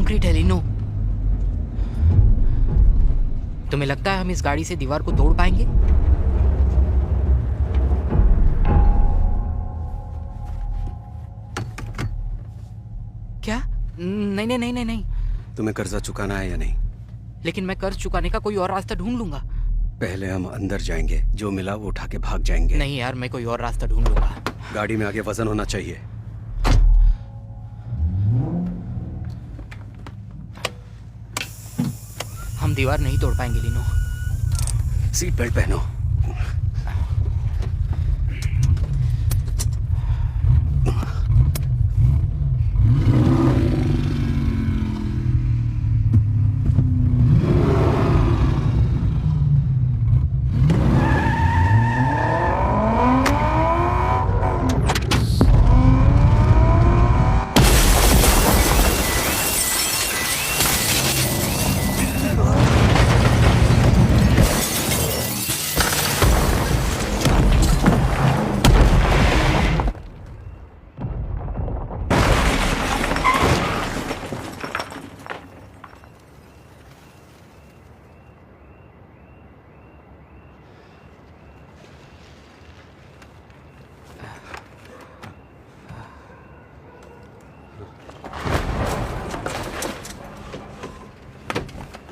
Concrete है लीनो। तुम्हें लगता है हम इस गाड़ी से दीवार को तोड़ पाएंगे? क्या? नहीं नहीं नहीं नहीं नहीं। तुम्हें कर्जा चुकाना है या नहीं? लेकिन मैं कर्ज चुकाने का कोई और रास्ता ढूंढ लूंगा। पहले हम अंदर जाएंगे, जो मिला वो उठा के भाग जाएंगे। नहीं यार, मैं कोई और रास्ता ढूंढ लूंगा। गाड़ी में आगे वजन होना चाहिए। हम दीवार नहीं तोड़ पाएंगे लीनो। सीट बेल्ट पहनो।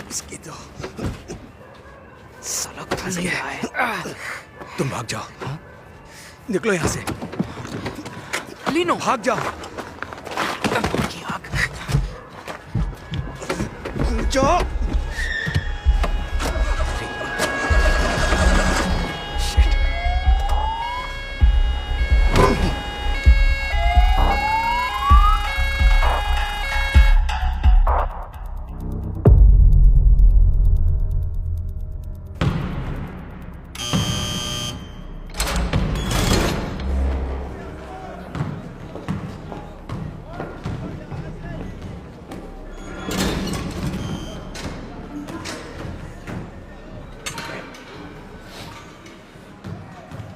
इसकी तो साला फंस गया है। तुम भाग जाओ। निकलो यहाँ से। लीनो भाग जाओ। की आग। जाओ।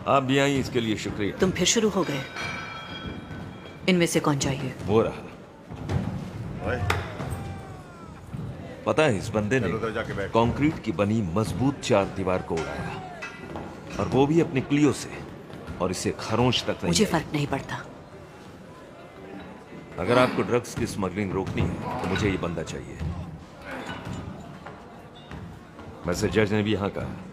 आप भी आई, इसके लिए शुक्रिया। तुम फिर शुरू हो गए। इनमें से कौन चाहिए? वो रहा। पता है, इस बंदे ने कंक्रीट की बनी मजबूत चार दीवार को उड़ाया, और वो भी अपने क्लियो से, और इसे खरोंच तक नहीं। मुझे फर्क नहीं पड़ता। अगर आपको ड्रग्स की स्मगलिंग रोकनी है तो मुझे ये बंदा चाहिए। वैसे जज ने भी यहां कहा।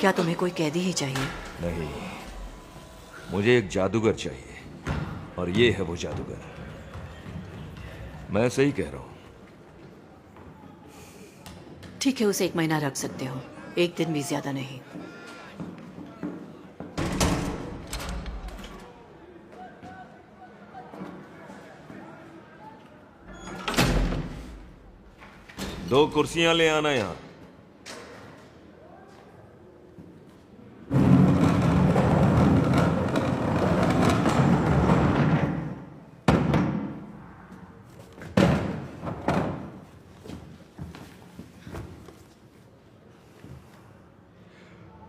क्या तुम्हें कोई कैदी ही चाहिए? नहीं, मुझे एक जादूगर चाहिए, और ये है वो जादूगर। मैं सही कह रहा हूं। ठीक है, उसे 1 महीना रख सकते हो, 1 दिन भी ज्यादा नहीं। दो कुर्सियां ले आना यहां।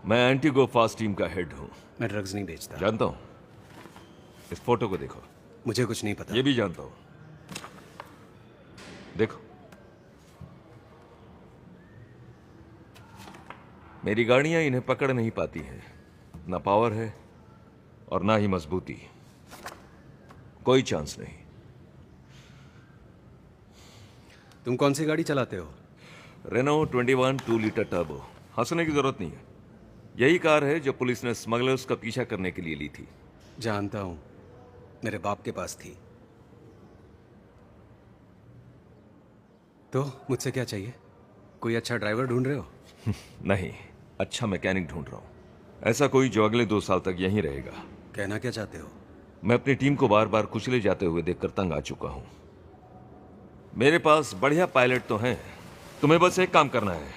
मैं एंटीगो फास्ट टीम का हेड हूं। मैं ड्रग्स नहीं बेचता। जानता हूं। इस फोटो को देखो। मुझे कुछ नहीं पता। ये भी जानता हूं। देखो, मेरी गाड़ियां इन्हें पकड़ नहीं पाती हैं। ना पावर है और ना ही मजबूती। कोई चांस नहीं। तुम कौन सी गाड़ी चलाते हो? Renault 21 2 litre turbo. हंसने की जरूरत नहीं है। यही कार है जो पुलिस ने स्मगलर्स का पीछा करने के लिए ली थी। जानता हूं, मेरे बाप के पास थी। तो मुझसे क्या चाहिए? कोई अच्छा ड्राइवर ढूंढ रहे हो? नहीं, अच्छा मैकेनिक ढूंढ रहा हूं। ऐसा कोई जो अगले 2 साल तक यहीं रहेगा। कहना क्या चाहते हो? मैं अपनी टीम को बार बार कुचले जाते हुए देखकर तंग आ चुका हूं। मेरे पास बढ़िया पायलट तो हैं। तुम्हें बस एक काम करना है।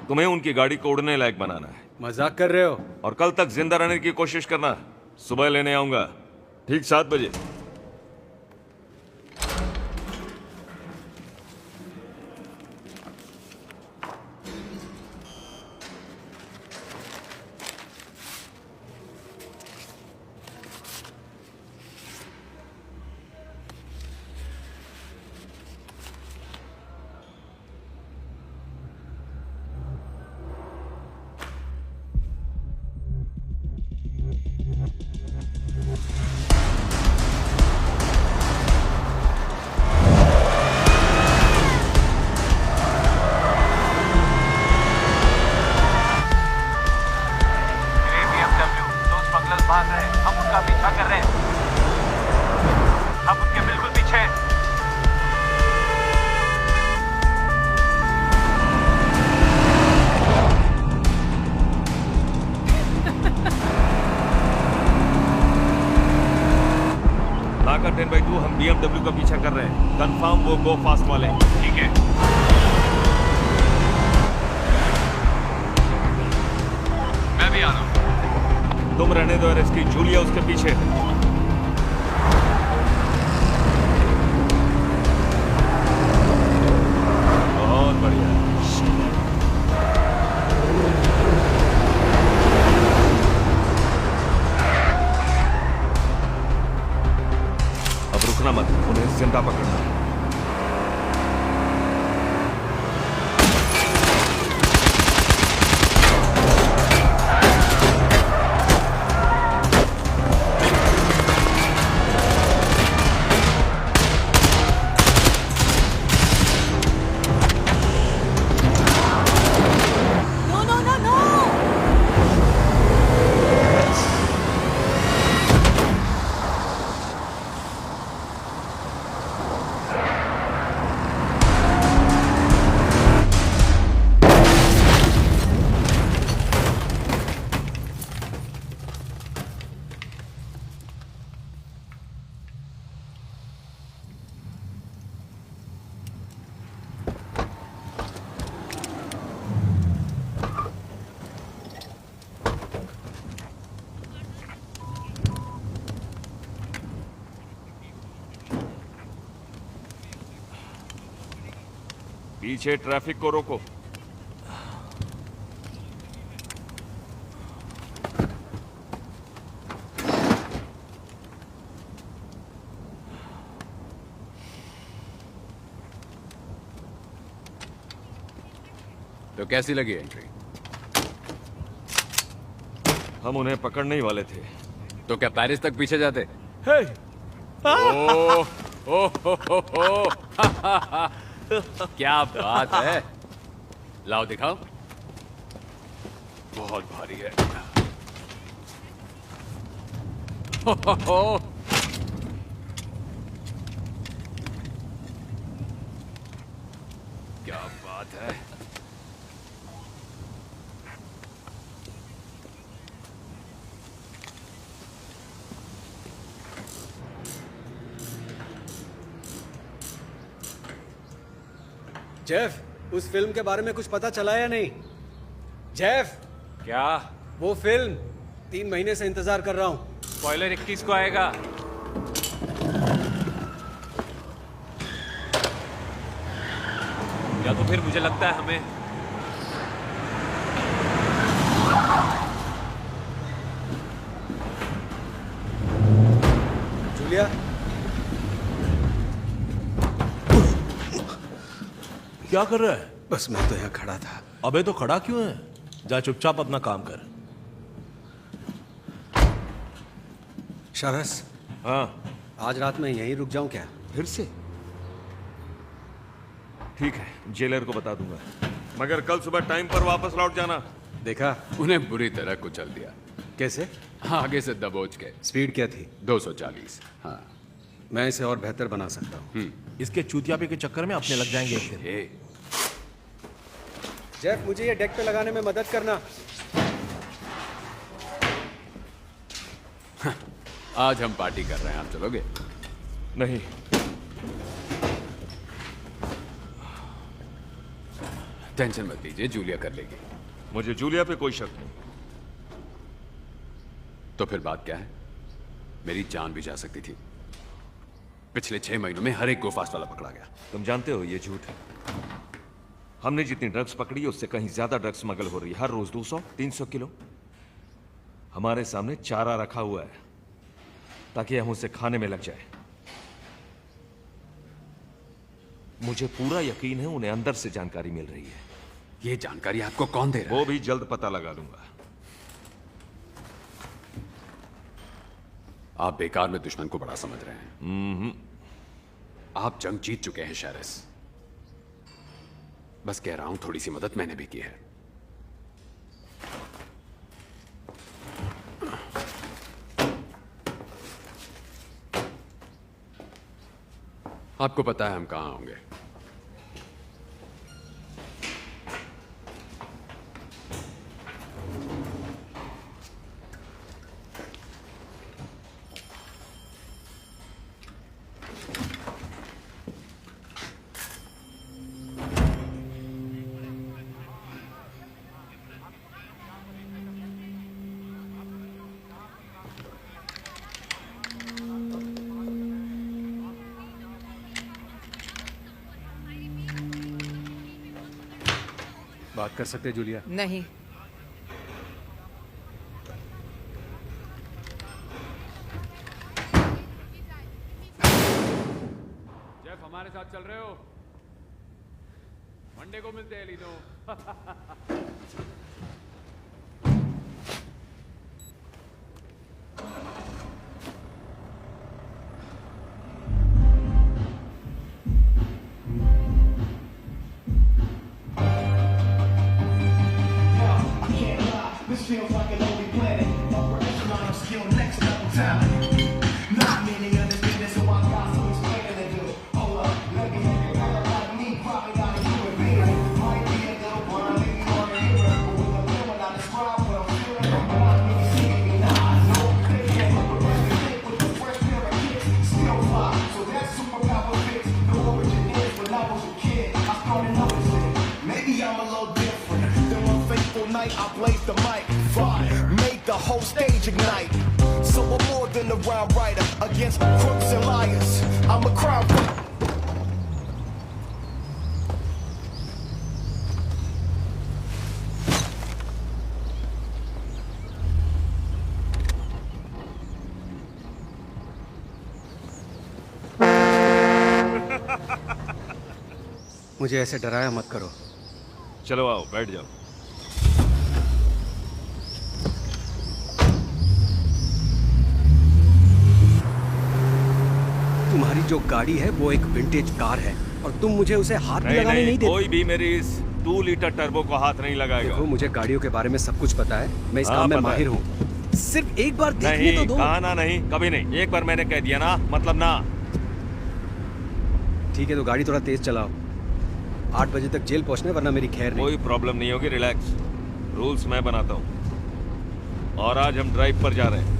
तुम्हें उनकी गाड़ी को उड़ने लायक बनाना है। मजाक कर रहे हो? और कल तक जिंदा रहने की कोशिश करना। सुबह लेने आऊंगा, ठीक 7 बजे। ढाका 10/2 हम BMW का पीछा कर रहे हैं। कंफर्म वो गो फास्ट वाले हैं। ठीक है। मैं भी आ रहा हूँ। तुम रहने दो एसकी, जूलिया उसके पीछे है। बहुत बढ़िया। अब रुकना मत, उन्हें जिंदा पकड़ना है। No no no no. पीछे ट्रैफिक को रोको। तो कैसी लगी एंट्री? हम उन्हें पकड़ने ही वाले थे। तो क्या पेरिस तक पीछे जाते? हे! ओ, हो। क्या बात है। लाओ दिखाओ। बहुत भारी है। हो। क्या बात है। जेफ, उस फिल्म के बारे में कुछ पता चला या नहीं? जेफ, क्या? वो फिल्म 3 महीने से इंतजार कर रहा हूं। स्पॉइलर 21 को आएगा। या तो फिर मुझे लगता है हमें जूलिया, क्या कर रहा है? बस मैं तो यहाँ खड़ा था। अबे तो खड़ा क्यों है? जा चुपचाप अपना काम कर। शरस, हाँ, आज रात में यहीं रुक जाऊं क्या? फिर से? ठीक है, जेलर को बता दूंगा, मगर कल सुबह टाइम पर वापस लौट जाना। देखा? उन्हें बुरी तरह कुचल दिया। कैसे? आगे से दबोच के। स्पीड क्या थी? 240। हाँ। मैं इसे और बेहतर बना सकता हूं। इसके चूतियापे के चक्कर में अपने लग जाएंगे फिर। ए, जेफ, मुझे ये डेक पे लगाने में मदद करना। आज हम पार्टी कर रहे हैं, आप चलोगे? नहीं, टेंशन मत लीजिए, जूलिया कर लेगी। मुझे जूलिया पे कोई शक नहीं। तो फिर बात क्या है? मेरी जान भी जा सकती थी। पिछले 6 महीनों में हर एक गोफास्ट वाला पकड़ा गया। तुम जानते हो ये झूठ है। हमने जितनी ड्रग्स पकड़ी उससे कहीं ज्यादा ड्रग्स स्मगल हो रही है। हर रोज 200-300 किलो। हमारे सामने चारा रखा हुआ है ताकि हम उसे खाने में लग जाए। मुझे पूरा यकीन है उन्हें अंदर से जानकारी मिल रही है। ये जानकारी आपको कौन दे रहा वो है? भी जल्द पता लगा लूंगा। आप बेकार में दुश्मन को बड़ा समझ रहे हैं। आप जंग जीत चुके हैं शेरिस। बस कह रहा हूं, थोड़ी सी मदद मैंने भी की है। आपको पता है हम कहां होंगे। बात कर सकते जूलिया? नहीं। जेफ हमारे साथ चल रहे हो? मंडे को मिलते हैं लीनो। This feels like a lonely planet. Upper echelon of skill, next level talent. Not many understand it, so I got some explaining to do. Hold up, let me help you. Better like me, probably not a human being. Might be a little blind, maybe or a hero. But with a pen when I describe what I'm feeling, I'm blind, maybe seeing me not. No, they can't look around and think with the fresh pair of kicks. Still fly, so that's superpower fix. The origin is when I was a kid. I started noticing. Maybe I'm a little different. Then one fateful night, I blazed the mic. Fire made the whole stage ignite. So I'm more than a rhyme writer against crooks and liars. I'm a crowd. मुझे ऐसे डराया मत करो। चलो आओ, बैठ जाओ। तुम्हारी जो गाड़ी है वो एक विंटेज कार है और तुम मुझे उसे हाथ भी नहीं लगाने नहीं, नहीं देते। कोई भी मेरी इस 2 लीटर टर्बो को हाथ नहीं लगाएगा। देखो, मुझे गाड़ियों के बारे में सब कुछ पता है। मैं इस हाँ, काम में पता है। माहिर हूँ। सिर्फ एक बार देखने नहीं, तो दो। कहा ना नहीं, कभी नहीं। एक बार मैंने कह दिया ना, मतलब ना। ठीक है, तो गाड़ी थोड़ा तेज चलाओ। 8 बजे तक जेल पहुंचना है, वरना मेरी खैर नहीं। कोई प्रॉब्लम नहीं होगी, रिलैक्स। रूल्स मैं बनाता हूँ। और आज हम ड्राइव पर जा रहे हैं।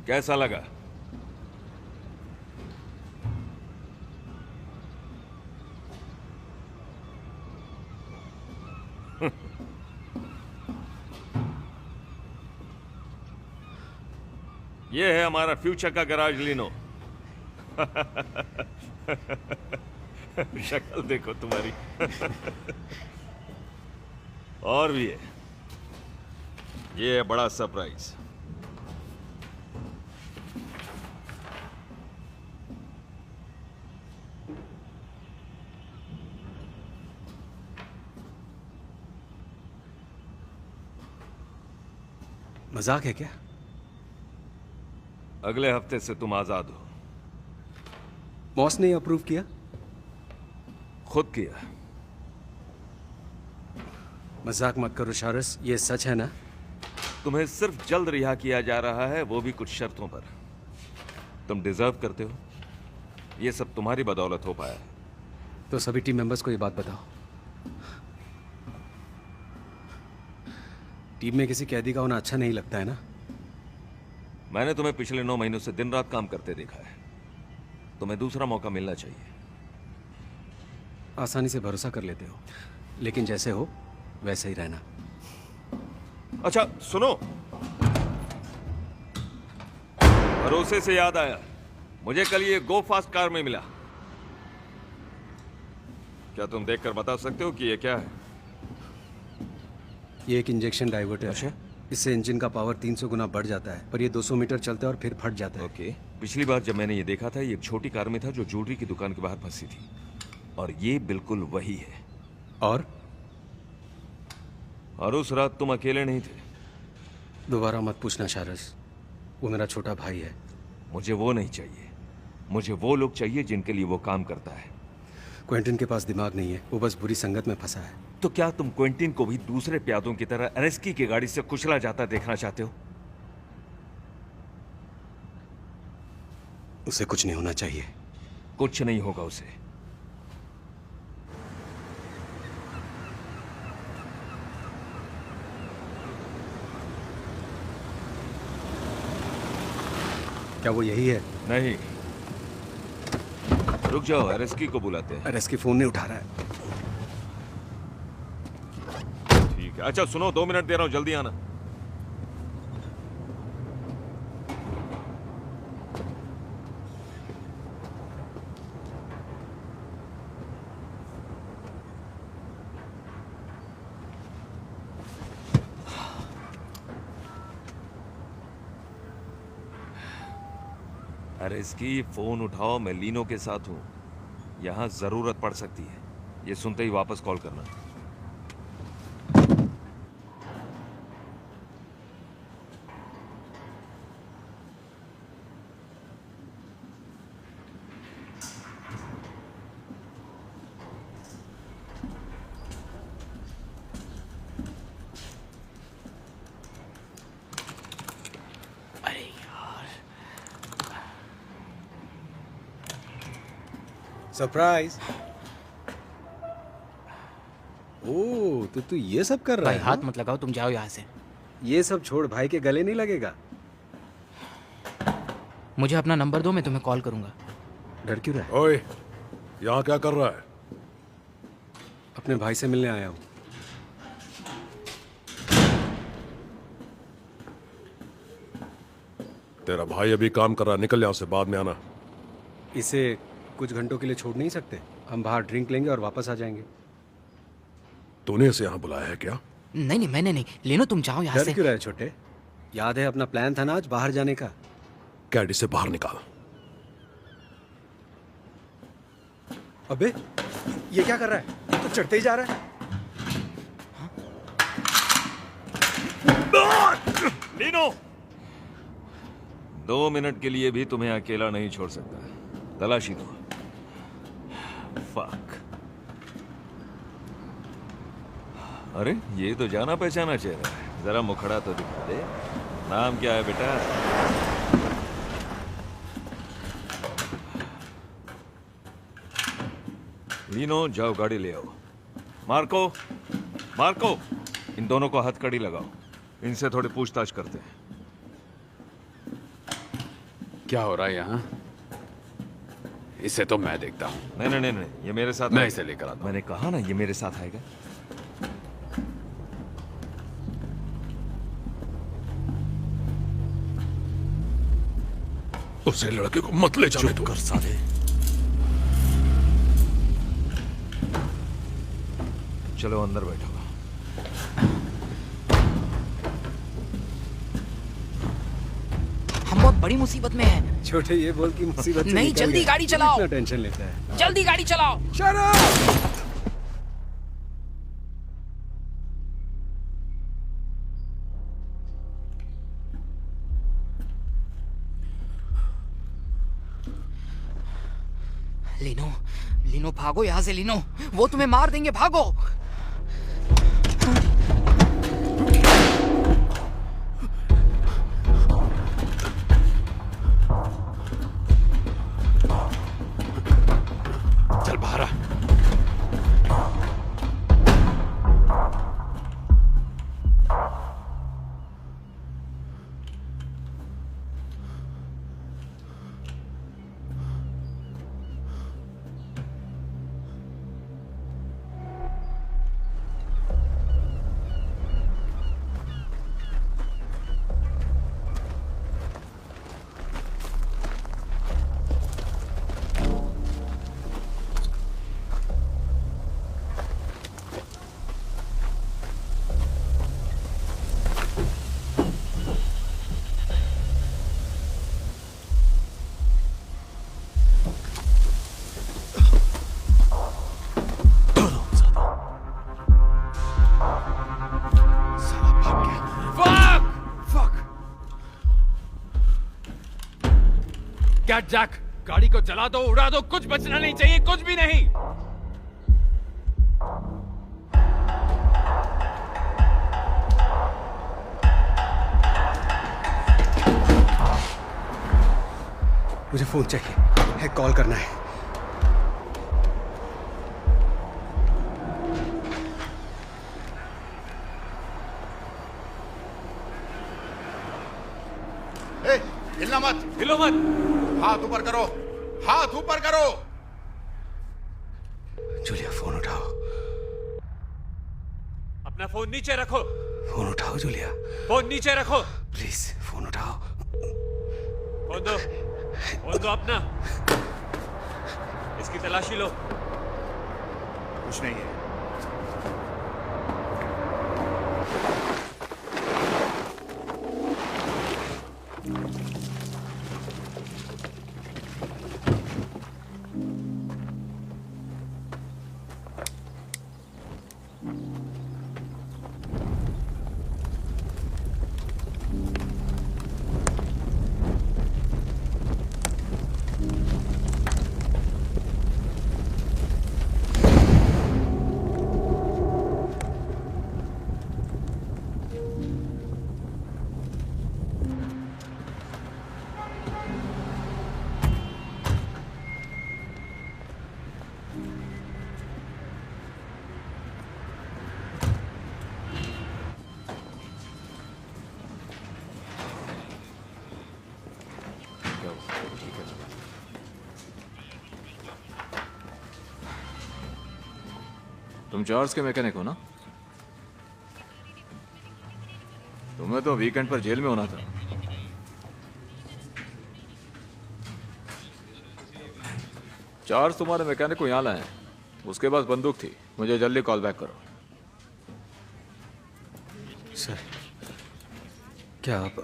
कैसा लगा? ये है हमारा फ्यूचर का गैराज लीनो। शक्ल देखो तुम्हारी। और भी है, ये है बड़ा सरप्राइज। मजाक है क्या? अगले हफ्ते से तुम आजाद हो। बॉस ने अप्रूव किया? खुद किया। मजाक मत करो शारस, ये सच है ना? तुम्हें सिर्फ जल्द रिहा किया जा रहा है, वो भी कुछ शर्तों पर। तुम डिजर्व करते हो। ये सब तुम्हारी बदौलत हो पाया। तो सभी टीम मेंबर्स को ये बात बताओ। टीम में किसी कैदी का होना अच्छा नहीं लगता है ना? मैंने तुम्हें पिछले 9 महीनों से दिन रात काम करते देखा है। तुम्हें दूसरा मौका मिलना चाहिए। आसानी से भरोसा कर लेते हो, लेकिन जैसे हो वैसे ही रहना। अच्छा सुनो, भरोसे से याद आया, मुझे कल ये गो फास्ट कार में मिला। क्या तुम देखकर बता सकते हो कि ये क्या है? ये एक इंजेक्शन डाइवर्टर अच्छा। है। इससे इंजन का पावर 300 गुना बढ़ जाता है, पर ये 200 मीटर चलता है और फिर फट जाता है। ओके। पिछली बार जब मैंने ये देखा था, ये एक छोटी कार में था जो ज्वेलरी की दुकान के बाहर फंसी थी, और ये बिल्कुल वही है। और उस रात तुम अकेले नहीं थे। दोबारा मत पूछना शारस, वो मेरा छोटा भाई है। मुझे वो नहीं चाहिए। मुझे वो लोग चाहिए जिनके लिए वो काम करता है। क्वेंटिन के पास दिमाग नहीं है, वो बस बुरी संगत में फंसा है। तो क्या तुम क्वेंटिन को भी दूसरे प्यादों की तरह एरेस्की की गाड़ी से कुचला जाता देखना चाहते हो? उसे कुछ नहीं होना चाहिए। कुछ नहीं होगा उसे। क्या वो यही है? नहीं, रुक जाओ, आरएसकी को बुलाते हैं। अरे इसकी फोन नहीं उठा रहा है। ठीक है, अच्छा सुनो, 2 मिनट दे रहा हूं, जल्दी आना। अरे इसकी फोन उठाओ, मैं लीनो के साथ हूं, यहां जरूरत पड़ सकती है। ये सुनते ही वापस कॉल करना। अरे यार, सरप्राइज। ओ तो तू ये सब कर रहा भाई है? हाथ हाँ? मत लगाओ, तुम जाओ यहाँ से। ये सब छोड़, भाई के गले नहीं लगेगा। मुझे अपना नंबर दो, मैं तुम्हें कॉल करूंगा। डर क्यों रहा है? ओए, यहाँ क्या कर रहा है? अपने भाई से मिलने आया हूँ। तेरा भाई अभी काम कर रहा है, निकल यहाँ से, बाद में आना। इसे कुछ घंटों के लिए छोड़ नहीं सकते? हम बाहर ड्रिंक लेंगे और वापस आ जाएंगे। तूने इसे यहाँ बुलाया है क्या? नहीं नहीं, मैंने नहीं। लेनो तुम जाओ यहाँ डर से। क्यों रहा है छोटे? याद है अपना प्लान था ना आज बाहर जाने का? कैडी से बाहर निकाल। अबे ये क्या कर रहा है? तो चढ़ते ही जा रहा है। लीनो, 2 मिनट के लिए भी तुम्हें अकेला नहीं छोड़ सकता। तलाशी दो। फक। अरे ये तो जाना पहचाना चेहरा है, जरा मुखड़ा तो दिखा दे। नाम क्या है बेटा? लीनो, जाओ गाड़ी ले आओ। मार्को, मार्को, इन दोनों को हथकड़ी लगाओ, इनसे थोड़ी पूछताछ करते हैं। क्या हो रहा है यहाँ? इसे तो मैं देखता हूँ। नहीं नहीं नहीं नहीं, ये मेरे साथ मैं आएगा। इसे लेकर आता हूँ। मैंने कहा ना, ये मेरे साथ आएगा। उसे लड़के को मत ले जाने दो। कर साले। चलो अंदर बैठो। हम बहुत बड़ी मुसीबत में हैं। छोटे ये बोल की मुसीबत से नहीं, निकल जल्दी गया। गाड़ी चलाओ। इतना टेंशन लेता है। जल्दी गाड़ी चलाओ। लीनो, लीनो भागो यहाँ से। लीनो, वो तुम्हें मार देंगे, भागो। चल बाहर आ। क्या जैक, गाड़ी को जला दो, उड़ा दो, कुछ बचना नहीं चाहिए, कुछ भी नहीं। मुझे फोन चाहिए है, कॉल करना है। என்ன हिलना मत। हिलो मत। हाथ ऊपर करो, हाथ ऊपर करो। जूलिया फोन उठाओ, अपना फोन नीचे रखो। फोन उठाओ जूलिया, फोन नीचे रखो। प्लीज फोन उठाओ। फोन दो, फोन दो अपना। इसकी तलाशी लो। कुछ नहीं है। तुम चार्ल्स के मैकेनिक हो ना? तुम्हें तो वीकेंड पर जेल में होना था। चार्ल्स तुम्हारे मैकेनिक को यहाँ लाए हैं। उसके पास बंदूक थी। मुझे जल्दी कॉल बैक करो। सर, क्या आप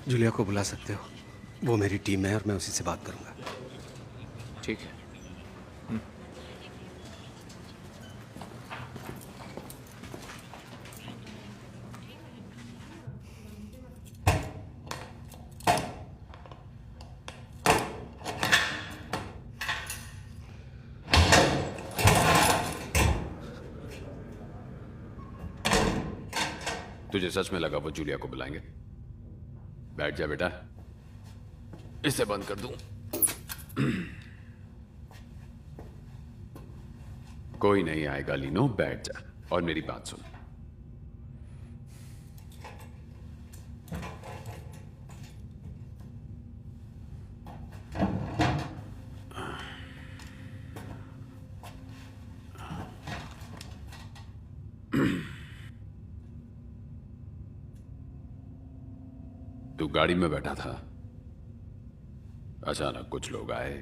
जूलिया को बुला सकते हो? वो मेरी टीम है और मैं उसी से बात करूंगा। ठीक है। तुझे सच में लगा वो जूलिया को बुलाएंगे? बैठ जा बेटा, इसे बंद कर दूं। कोई नहीं आएगा लीनो, बैठ जा और मेरी बात सुन। तू गाड़ी में बैठा था, अचानक कुछ लोग आए।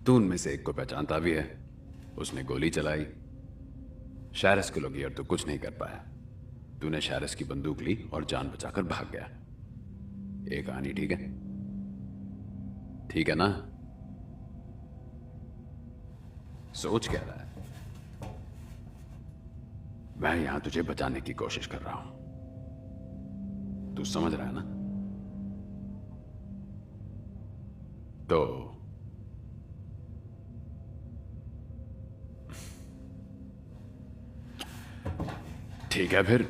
तू उनमें से एक को पहचानता भी है। उसने गोली चलाई। शैरस को लगी और तू कुछ नहीं कर पाया। तूने शैरस की बंदूक ली और जान बचाकर भाग गया। ये कहानी ठीक है? ठीक है ना? सोच क्या रहा है? मैं यहां तुझे बचाने की कोशिश कर रहा हूं। तू समझ रहा है ना? तो ठीक है फिर।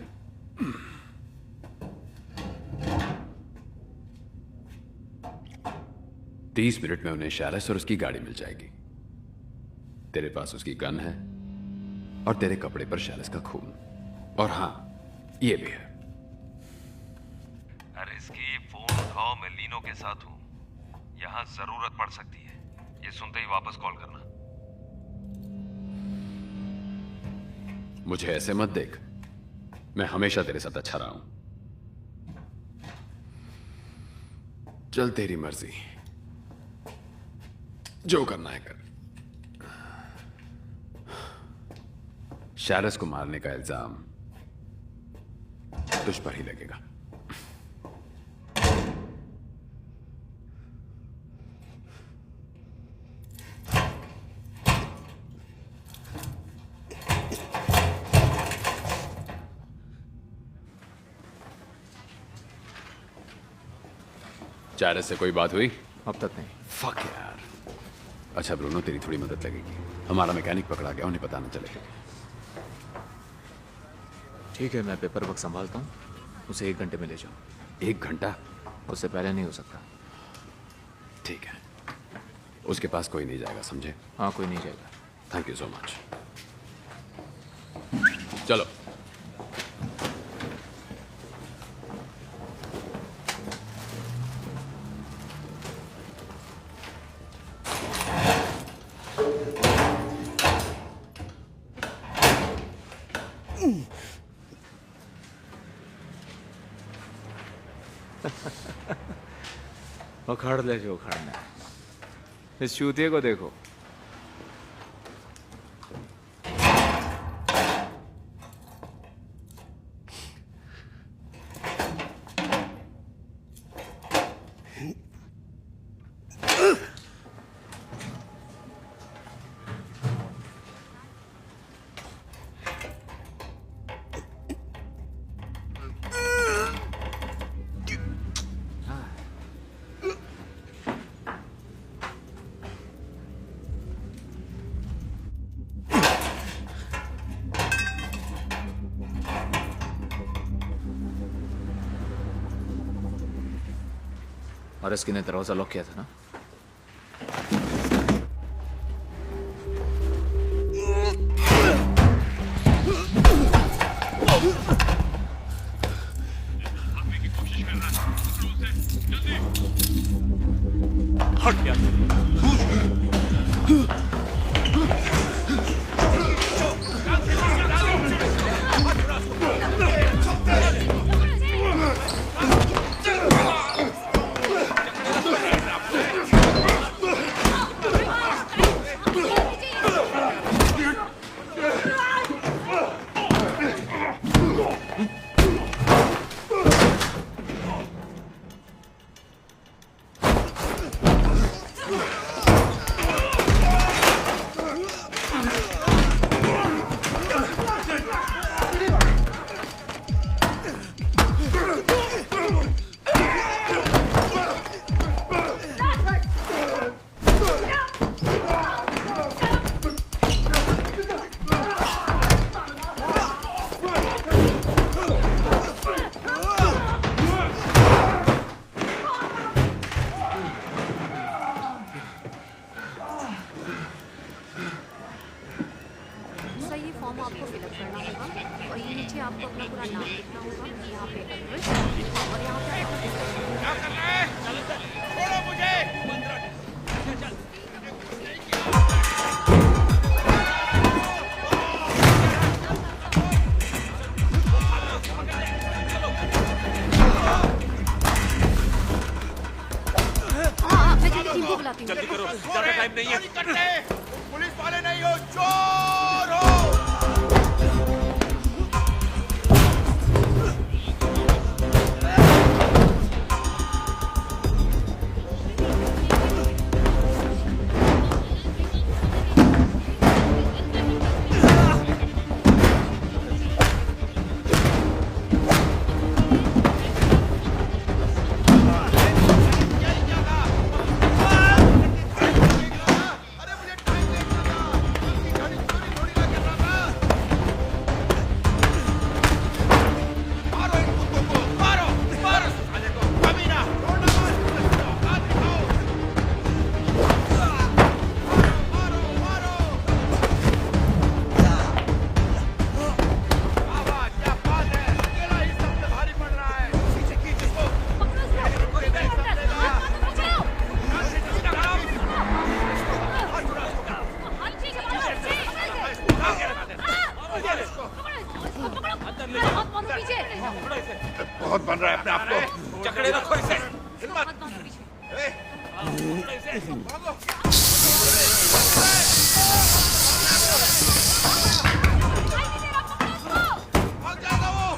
तीस मिनट में उन्हें शैरस और उसकी गाड़ी मिल जाएगी। तेरे पास उसकी गन है और तेरे कपड़े पर शैरस का खून। और हां, ये भी है। अरे इसकी फोन उठाओ, मैं लीनो के साथ हूं। यहां जरूरत पड़ सकती है। ये सुनते ही वापस कॉल करना। मुझे ऐसे मत देख, मैं हमेशा तेरे साथ अच्छा रहा हूं। चल तेरी मर्जी, जो करना है कर। शैरस को मारने का इल्जाम तुझ पर ही लगेगा। शैरस से कोई बात हुई? अब तक नहीं। फक यार। अच्छा ब्रूनो, तेरी थोड़ी मदद लगेगी। हमारा मैकेनिक पकड़ा गया, उन्हें पता न चलेगा। ठीक है, मैं पेपर वर्क संभालता हूँ। उसे 1 घंटे में ले जाओ। 1 घंटा? उससे पहले नहीं हो सकता। ठीक है, उसके पास कोई नहीं जाएगा, समझे? हाँ, कोई नहीं जाएगा। Thank you so much. चलो। उखाड़ ले जो उखाड़ना है। इस चूतिए को देखो। और इसकी ने दरवाजा लॉक किया था ना? हट यार। जल्दी करो, ज्यादा टाइम नहीं है। पुलिस वाले नहीं हो, चोर हो। बहुत बन रहा है अपने आप को। जकड़े रखो इसे। भाग जाएगा वो।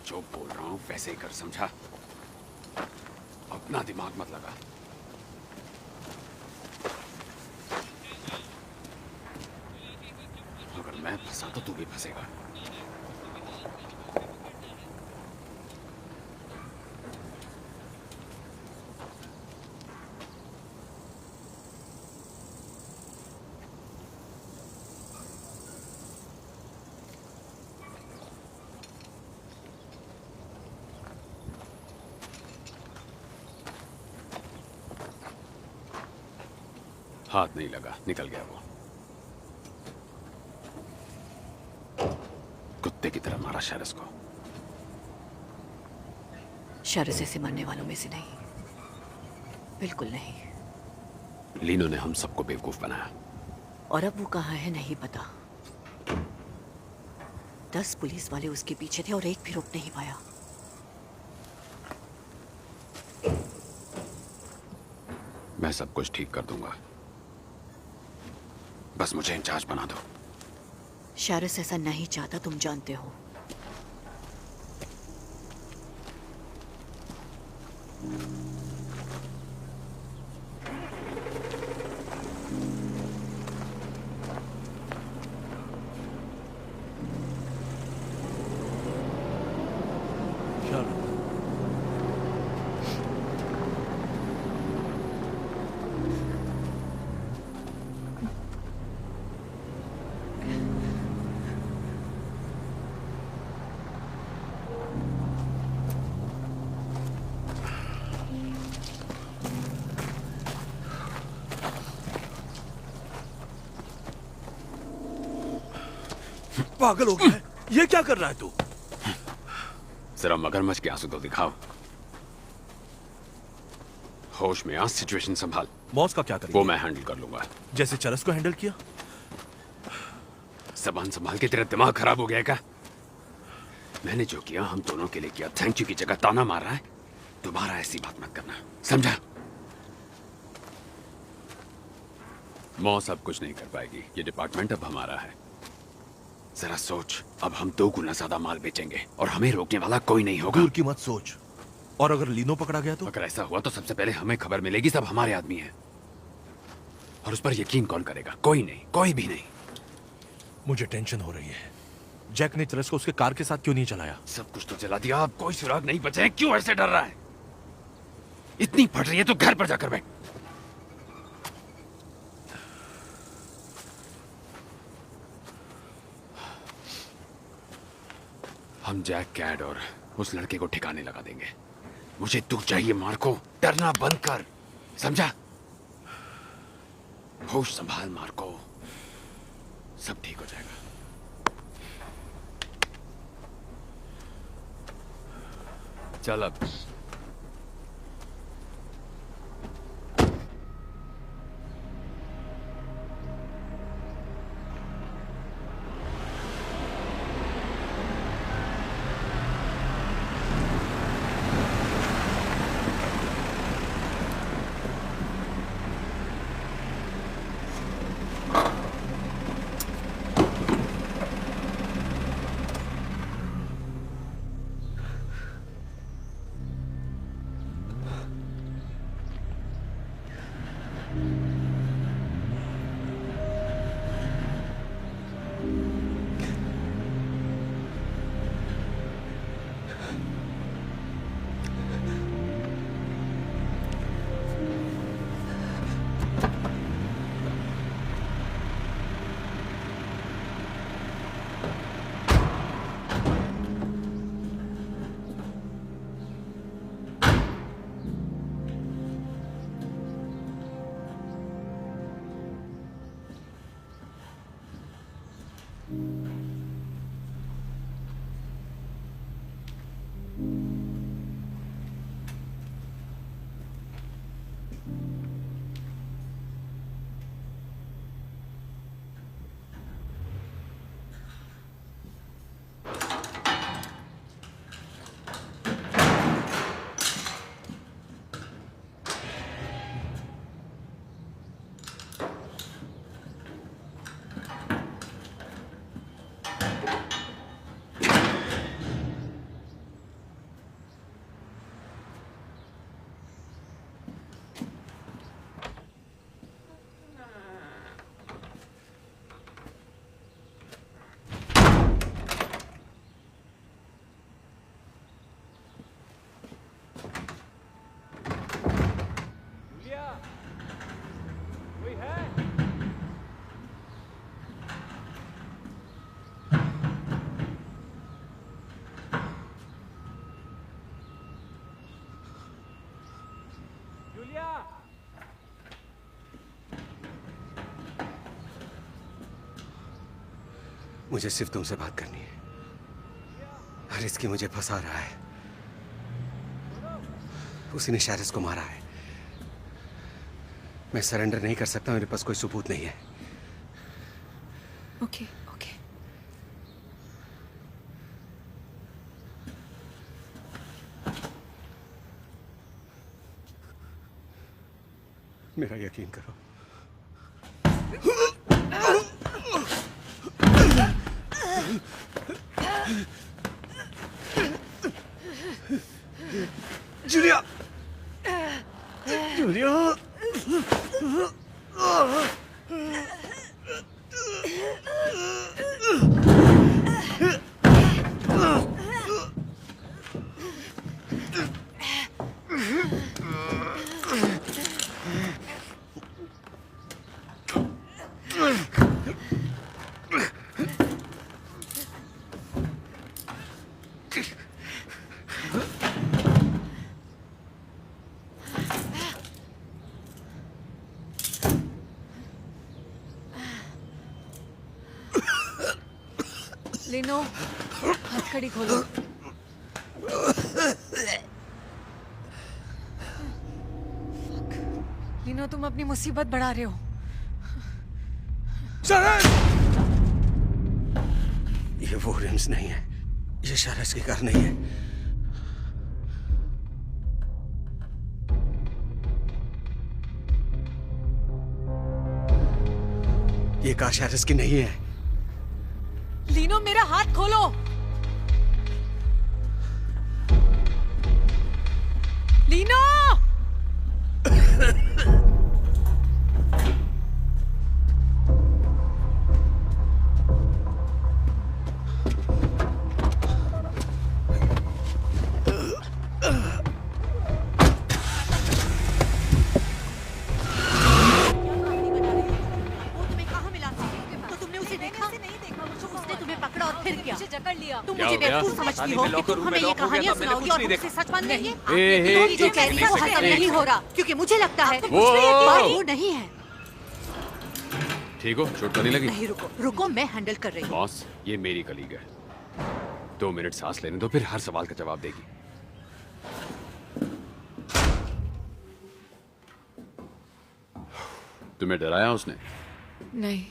जो बोल रहा हूं वैसे ही कर, समझा? अपना दिमाग मत लगा। अगर मैं फंसा तो तू भी फंसेगा। हाथ नहीं लगा, निकल गया वो। कुत्ते की तरह मारा शरस को। शरस ऐसे मरने वालों में से नहीं, बिल्कुल नहीं। लीनो ने हम सबको बेवकूफ बनाया। और अब वो कहाँ है नहीं पता। 10 पुलिस वाले उसके पीछे थे और एक भी रोक नहीं पाया। मैं सब कुछ ठीक कर दूंगा, बस मुझे इंचार्ज बना दो। शरस ऐसा नहीं चाहता, तुम जानते हो। पागल हो गया है? ये क्या कर रहा है तू? जरा मगरमच्छ के आंसू तो दिखाओ। होश में आ, सिचुएशन संभाल। बॉस का क्या करेंगे? वो मैं हैंडल कर लूंगा। जैसे चरस को हैंडल किया। जबान संभाल के, तेरा दिमाग खराब हो गया क्या? मैंने जो किया हम दोनों के लिए किया। थैंक यू की जगह ताना मार रहा है। दोबारा ऐसी बात मत करना, समझा? मौ सब कुछ नहीं कर पाएगी। ये डिपार्टमेंट अब हमारा है। जरा सोच, अब हम 2 गुना ज्यादा माल बेचेंगे और हमें रोकने वाला कोई नहीं होगा। दूर की मत सोच। और अगर लीनो पकड़ा गया तो? अगर ऐसा हुआ तो सबसे पहले हमें खबर मिलेगी। सब हमारे आदमी हैं और उस पर यकीन कौन करेगा? कोई नहीं, कोई भी नहीं। मुझे टेंशन हो रही है। जैक ने चरस को उसके कार के साथ क्यों नहीं चलाया? सब कुछ तो जला दिया, अब कोई सुराग नहीं बचे। क्यों ऐसे डर रहा है? इतनी फट रही है तो घर पर जाकर बैठ। हम जैक, कैड और उस लड़के को ठिकाने लगा देंगे। मुझे तू चाहिए मार्को। डरना बंद कर, समझा? होश संभाल मार्को, सब ठीक हो जाएगा। चल अब। मुझे सिर्फ तुमसे बात करनी है। रिस्की मुझे फंसा रहा है। उसी ने शैरिस को मारा है। मैं सरेंडर नहीं कर सकता, मेरे पास कोई सबूत नहीं है। Okay okay. मेरा यकीन करो। जूलिया, जूलिया, लिनो, हथकड़ी खोलो। लिनो, तुम अपनी मुसीबत बढ़ा रहे हो। ये वो रिम्स नहीं है, ये शैरिस की कार नहीं है। ये कार शैरिस की नहीं है। लीनो, मेरा हाथ खोलो। लीनो! तुम मुझे बेवकूफ समझती हो कि तुम हमें ये कहानियां सुनाओगी और मुझसे सच मान लेंगे? तुम जो कह रही हो हजम नहीं हो रहा, क्योंकि मुझे लगता है वो नहीं है। ठीक हो? चोट तो नहीं लगी? नहीं, रुको रुको, मैं हैंडल कर रही हूँ। बॉस, ये मेरी कलीग है। 2 मिनट सांस लेने दो, फिर हर सवाल का जवाब देगी। तुम्हें डराया उसने? नहीं,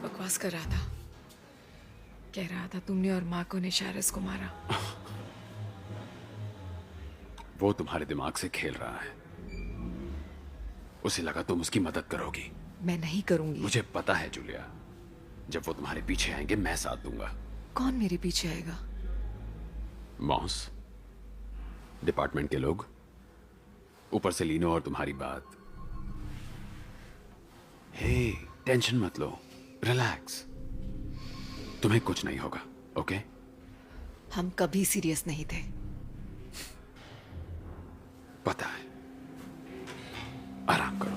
बकवास कर रहा था। कह रहा था तुमने और माको ने शैरिस को मारा। वो तुम्हारे दिमाग से खेल रहा है। उसे लगा तुम उसकी मदद करोगी। मैं नहीं करूंगी। मुझे पता है जूलिया, जब वो तुम्हारे पीछे आएंगे मैं साथ दूंगा। कौन मेरे पीछे आएगा? मॉस, डिपार्टमेंट के लोग, ऊपर से लीनो और तुम्हारी बात। हे, टेंशन मत लो, रिलैक्स। तुम्हें कुछ नहीं होगा, ओके? हम कभी सीरियस नहीं थे। पता है। आराम करो।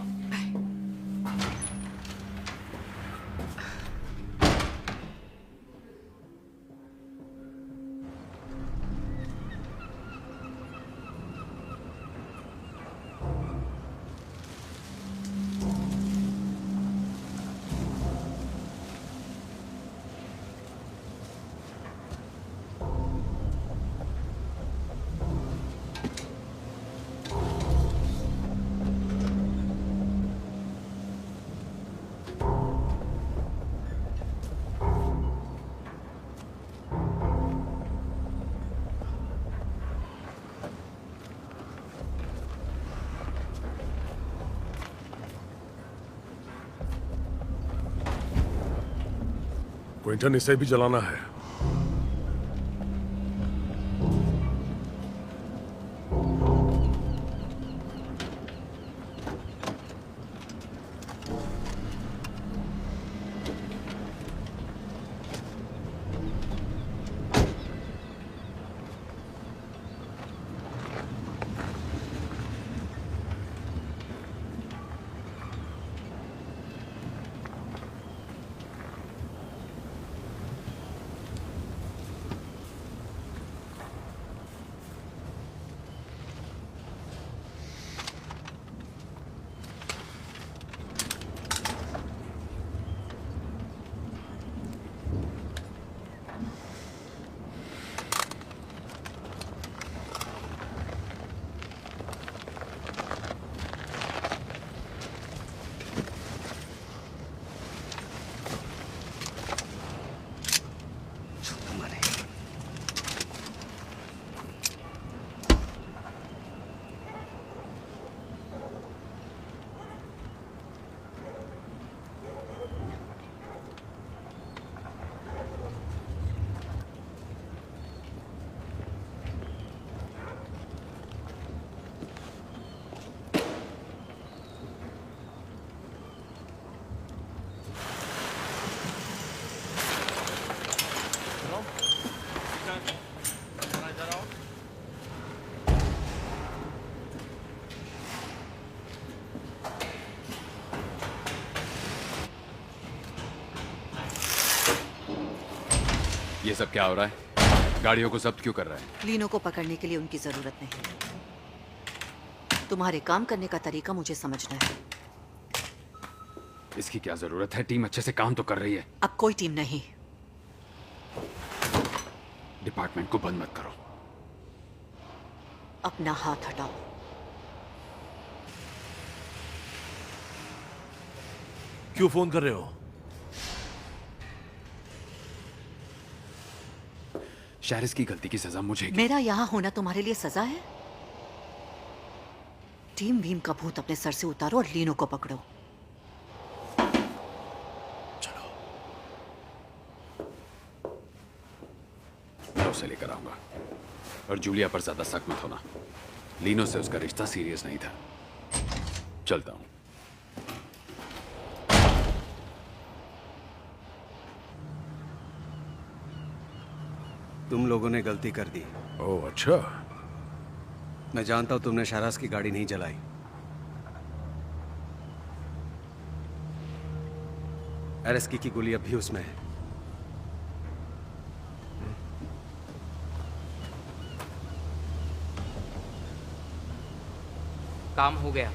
क्विंटन, इसे भी जलाना है। ये सब क्या हो रहा है? गाड़ियों को जब्त क्यों कर रहा है? लीनो को पकड़ने के लिए उनकी जरूरत नहीं। तुम्हारे काम करने का तरीका मुझे समझना है। इसकी क्या जरूरत है? टीम अच्छे से काम तो कर रही है। अब कोई टीम नहीं। डिपार्टमेंट को बंद मत करो। अपना हाथ हटाओ। क्यों फोन कर रहे हो? शहरिस की गलती की सजा मुझे मेरा यहाँ होना तुम्हारे लिए सजा है? टीम भीम का भूत अपने सर से उतारो और लीनो को पकड़ो। मैं उसे लेकर आऊंगा। और जूलिया पर ज्यादा शक मत होना। लीनो से उसका रिश्ता सीरियस नहीं था। चलता हूं। तुम लोगों ने गलती कर दी। ओह अच्छा। मैं जानता हूं तुमने शहराज की गाड़ी नहीं जलाई। एरस्की की गोली अब भी उसमें है। काम हो गया।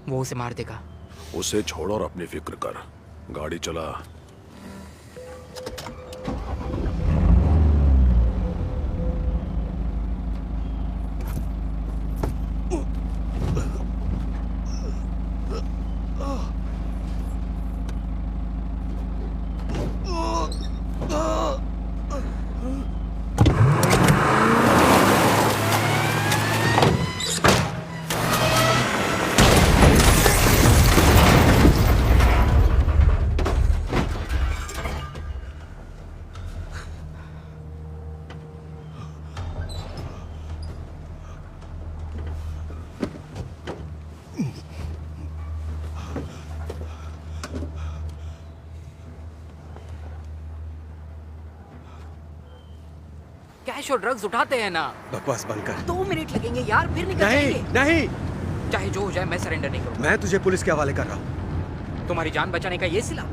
वो उसे मार देगा। उसे छोड़ और अपनी फिक्र कर। गाड़ी चला। कैश और ड्रग्स उठाते हैं ना। बकवास बंद कर। 2 मिनट लगेंगे यार, फिर निकल नहीं जाएंगे। नहीं, चाहे जो हो जाए मैं सरेंडर नहीं करूंगा। मैं तुझे पुलिस के हवाले कर रहा हूं। तुम्हारी जान बचाने का ये सिला।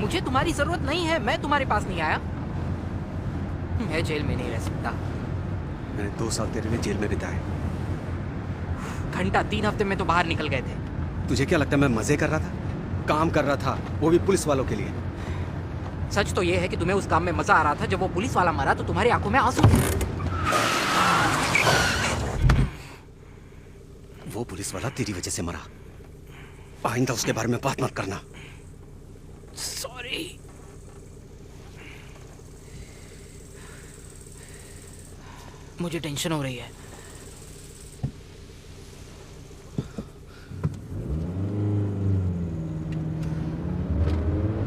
मुझे तुम्हारी जरूरत नहीं है। मैं तुम्हारे पास नहीं आया। मैं जेल में नहीं रह सकता। मैंने 2 साल तेरे लिए जेल में बिताए। घंटा 3 हफ्ते में तो बाहर निकल गए थे। तुझे क्या लगता है मैं मजे कर रहा था? काम कर रहा था, वो भी पुलिस वालों के लिए। सच तो ये है कि तुम्हें उस काम में मजा आ रहा था। जब वो पुलिस वाला मरा तो तुम्हारी आंखों में आंसू थे। वो पुलिस वाला तेरी वजह से मरा। आइंदा उसके बारे में बात मत करना। सॉरी। मुझे टेंशन हो रही है।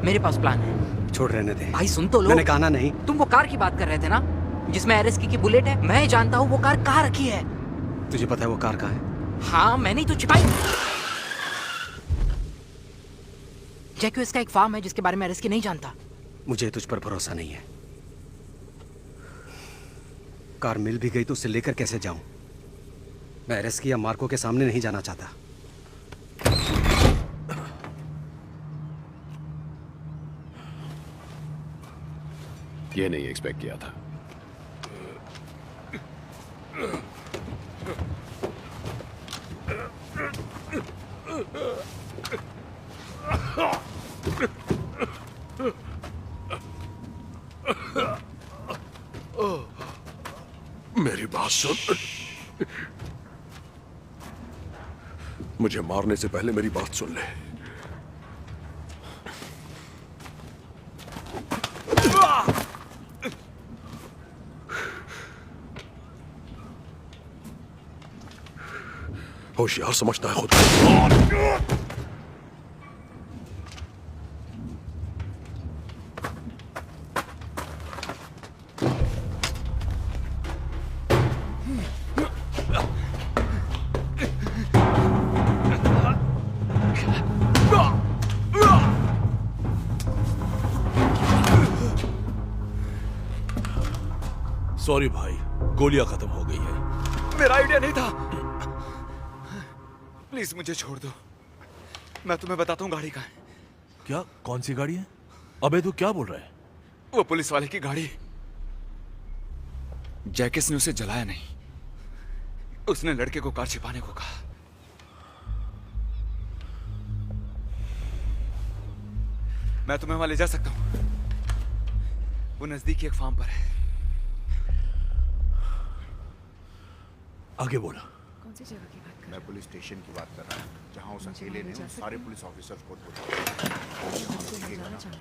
मेरे पास प्लान है। छोड़ रहने दे। भाई सुन तो लो। मैंने कहा ना नहीं। तुम वो कार की बात कर रहे थे ना, जिसमें एरस्की की बुलेट है। मैं जानता हूँ वो कार कहाँ रखी है। तुझे पता है वो कार कहाँ है? हाँ, मैंने ही तो छिपाई। जैक्यूएस का एक फार्म है जिसके बारे में एरस्की नहीं जानता। मुझे तुझ पर भरोसा नहीं है। कार मिल भी गई तो उसे लेकर कैसे जाऊं? मैं एरस्की या मार्को के सामने नहीं जाना चाहता। ये नहीं एक्सपेक्ट किया था। मेरी बात सुन। मुझे मारने से पहले मेरी बात सुन ले। होशियार समझता है खुद को। सॉरी भाई, गोलियां खत्म हो गई है। मेरा आइडिया नहीं था। प्लीज मुझे छोड़ दो, मैं तुम्हें बताता हूँ गाड़ी का है। क्या? कौन सी गाड़ी है? अबे तू क्या बोल रहा है? वो पुलिस वाले की गाड़ी। जैकिस ने उसे जलाया नहीं, उसने लड़के को कार छिपाने को कहा। मैं तुम्हें वहां ले जा सकता हूं, वो नजदीकी एक फार्म पर है। आगे बोला। कौन सी जगह की बात कर? मैं पुलिस स्टेशन की बात कर रहा हूँ, जहाँ उस अकेले ने उन सारे पुलिस ऑफिसर्स को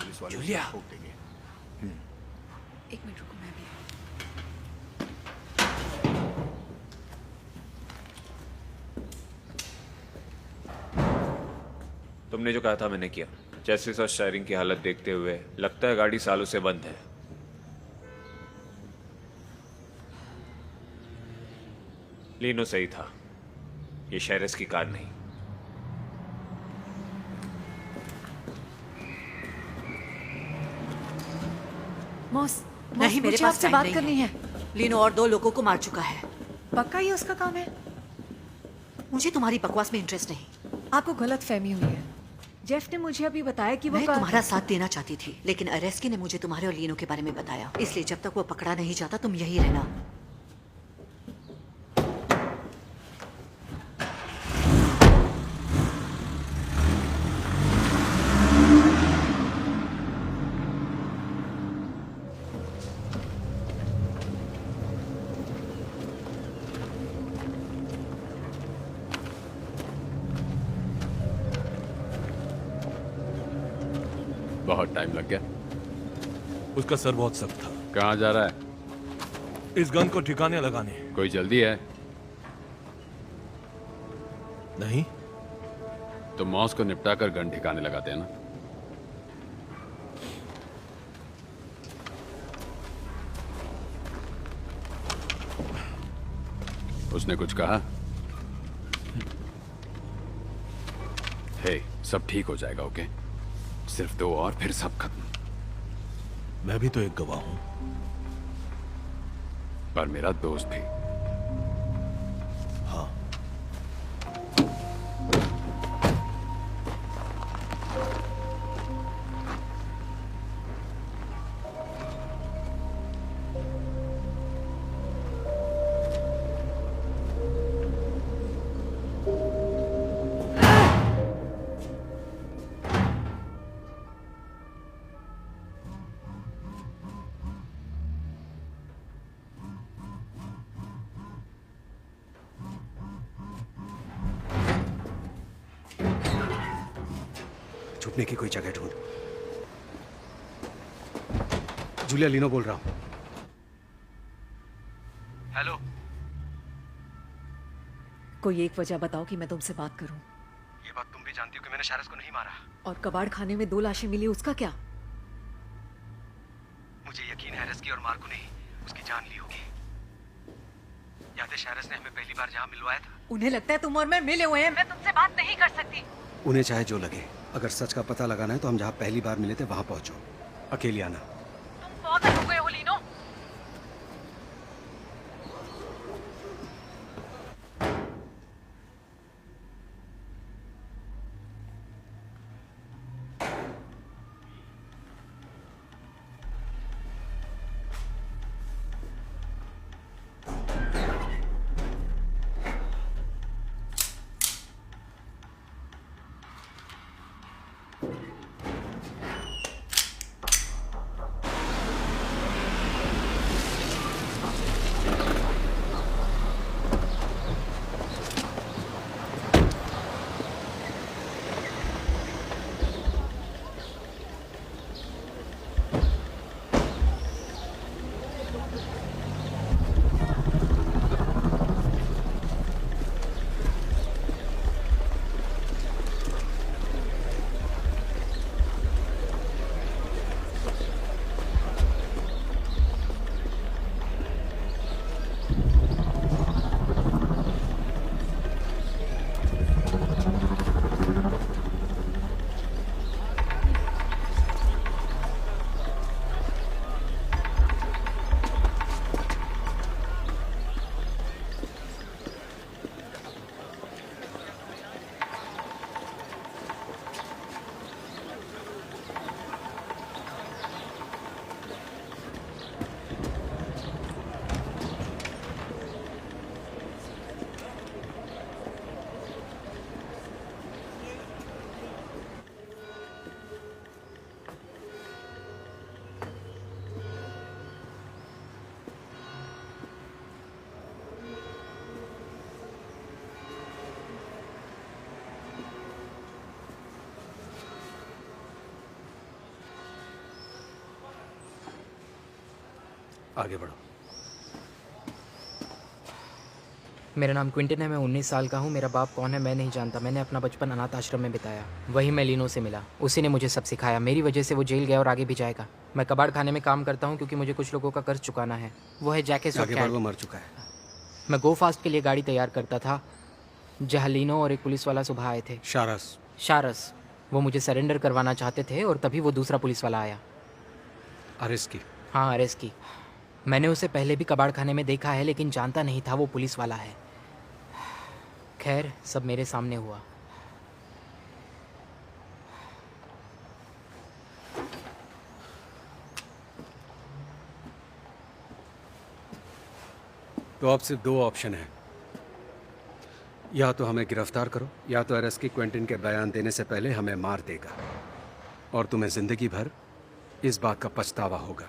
पुलिस वाले उसे ठोक देंगे। एक मिनट रुको, मैं भी। तुमने जो कहा था मैंने किया। चेसिस और स्टीयरिंग की हालत देखते हुए लगता है गाड़ी सालों से बंद है। लीनो सही था, ये शेरिस की कार नहीं। मॉस, नहीं, मेरे मुझे पास आपसे टाइम बात नहीं करनी है। लीनो और 2 लोगों को मार चुका है। पक्का ये उसका काम है? मुझे तुम्हारी बकवास में इंटरेस्ट नहीं। आपको गलत फहमी हुई है। जेफ ने मुझे अभी बताया कि वो मैं तुम्हारा साथ देना चाहती थी, लेकिन अरेस्की ने मुझे तुम्हारे और लीनो के बारे में बताया। इसलिए जब तक वो पकड़ा नहीं जाता तुम यही रहना। बहुत टाइम लग गया। उसका सर बहुत सख्त था। कहाँ जा रहा है? इस गन को ठिकाने लगाने। कोई जल्दी है? नहीं। तो मॉस को निपटा कर गन ठिकाने लगाते हैं ना। उसने कुछ कहा? हे, सब ठीक हो जाएगा, ओके? सिर्फ 2 और फिर सब खत्म। मैं भी तो एक गवाह हूं। पर मेरा दोस्त भी। हाँ। छुपने की कोई जगह ढूंढ। जूलिया, लीनो बोल रहा हूं। हेलो। कोई एक वजह बताओ कि मैं तुमसे बात करूं। ये बात तुम भी जानती हो कि मैंने शेरिस को नहीं मारा। और कबाड़ खाने में 2 लाशें मिली, उसका क्या? मुझे यकीन है रेस्की और मार्को ने उसकी जान ली होगी। याद है शेरिस ने हमें पहली बार जहां मिलवाया था? उन्हें लगता है तुम और मैं मिले हुए हैं। मैं तुमसे बात नहीं कर सकती। उन्हें चाहे जो लगे, अगर सच का पता लगाना है तो हम जहां पहली बार मिले थे वहां पहुंचो। अकेली आना। तुम पागल हो गए हो लीनो। आगे बढ़ो। मेरा नाम क्विंटन है, मैं 19 साल का हूँ। मेरा बाप कौन है मैं नहीं जानता। मैंने अपना बचपन अनाथ आश्रम में बिताया। वहीं मैं लीनो से मिला, उसी ने मुझे सब सिखाया। मेरी वजह से वो जेल गया और आगे भी जाएगा। मैं कबाड़ खाने में काम करता हूँ क्योंकि मुझे कुछ लोगों का कर्ज चुकाना है। वो है जैकेस और कैट। वो मर चुका है। मैं गो फास्ट के लिए गाड़ी तैयार करता था, जहाँ लीनो और एक पुलिस वाला सुबह आए थे। शारस। वो मुझे सरेंडर करवाना चाहते थे और तभी वो दूसरा पुलिस वाला आया। अरेस्ट की? हाँ, अरेस्ट की। मैंने उसे पहले भी कबाड़ खाने में देखा है, लेकिन जानता नहीं था वो पुलिस वाला है। खैर, सब मेरे सामने हुआ। तो अब सिर्फ 2 ऑप्शन है, या तो हमें गिरफ्तार करो, या तो अरेस्ट की क्विंटन के बयान देने से पहले हमें मार देगा और तुम्हें जिंदगी भर इस बात का पछतावा होगा।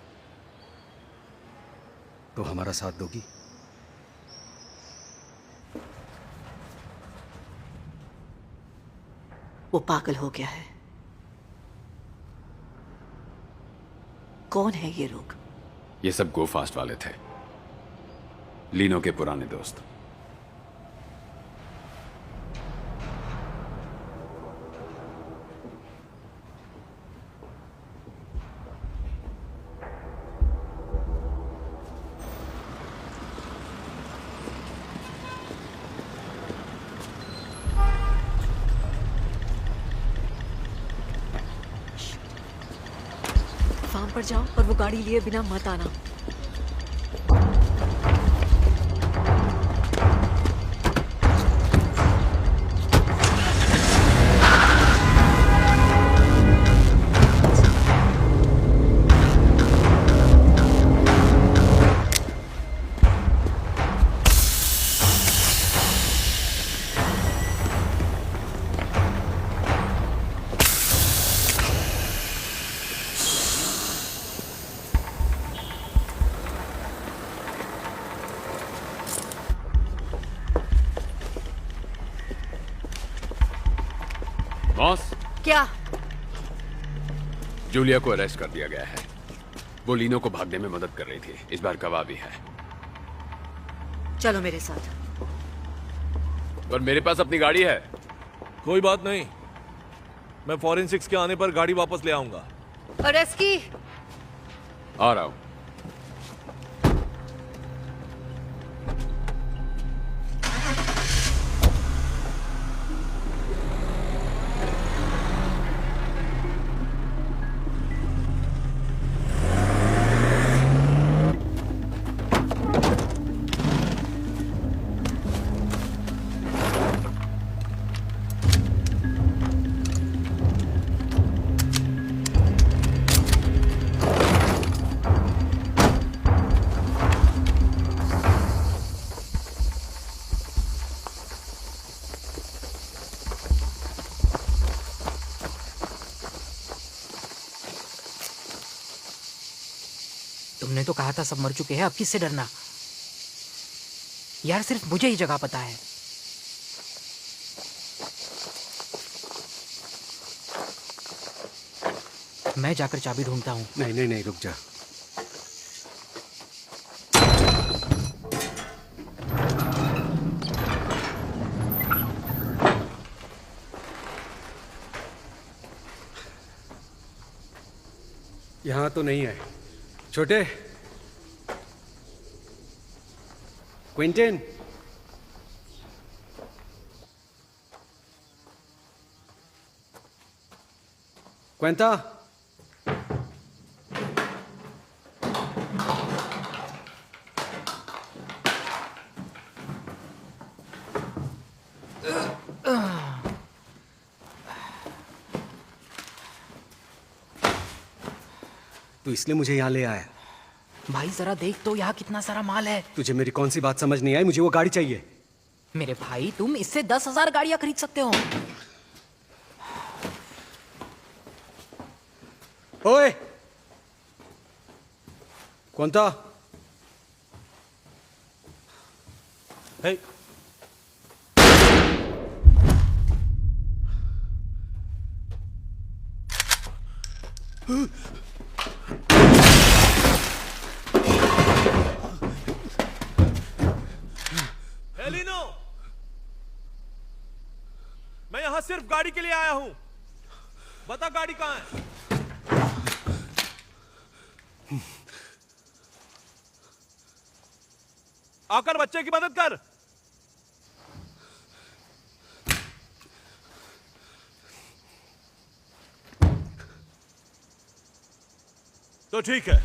तो हमारा साथ दोगी? वो पागल हो गया है। कौन है ये लोग? ये सब गो फास्ट वाले थे, लीनो के पुराने दोस्त। फार्म पर जाओ और वो गाड़ी लिए बिना मत आना। बॉस, क्या? जूलिया को अरेस्ट कर दिया गया है। वो लीनो को भागने में मदद कर रही थी। इस बार गवाह भी है। चलो मेरे साथ। पर मेरे पास अपनी गाड़ी है। कोई बात नहीं, मैं फॉरेंसिक्स के आने पर गाड़ी वापस ले आऊंगा। अरेस्ट की? आ रहा हूं। तुमने तो कहा था सब मर चुके हैं, अब किससे डरना? यार, सिर्फ मुझे ही जगह पता है। मैं जाकर चाबी ढूंढता हूँ। नहीं नहीं नहीं, रुक जा। यहां तो नहीं है। छोटे, क्विंटन, क्वेंटा, तू इसलिए मुझे यहां ले आया? भाई जरा देख तो यहाँ कितना सारा माल है। तुझे मेरी कौन सी बात समझ नहीं आई? मुझे वो गाड़ी चाहिए। मेरे भाई, तुम इससे 10,000 गाड़ियां खरीद सकते हो। ओए, कौन था? हे, सिर्फ गाड़ी के लिए आया हूं। बता गाड़ी कहां है? आकर बच्चे की मदद कर। तो ठीक है।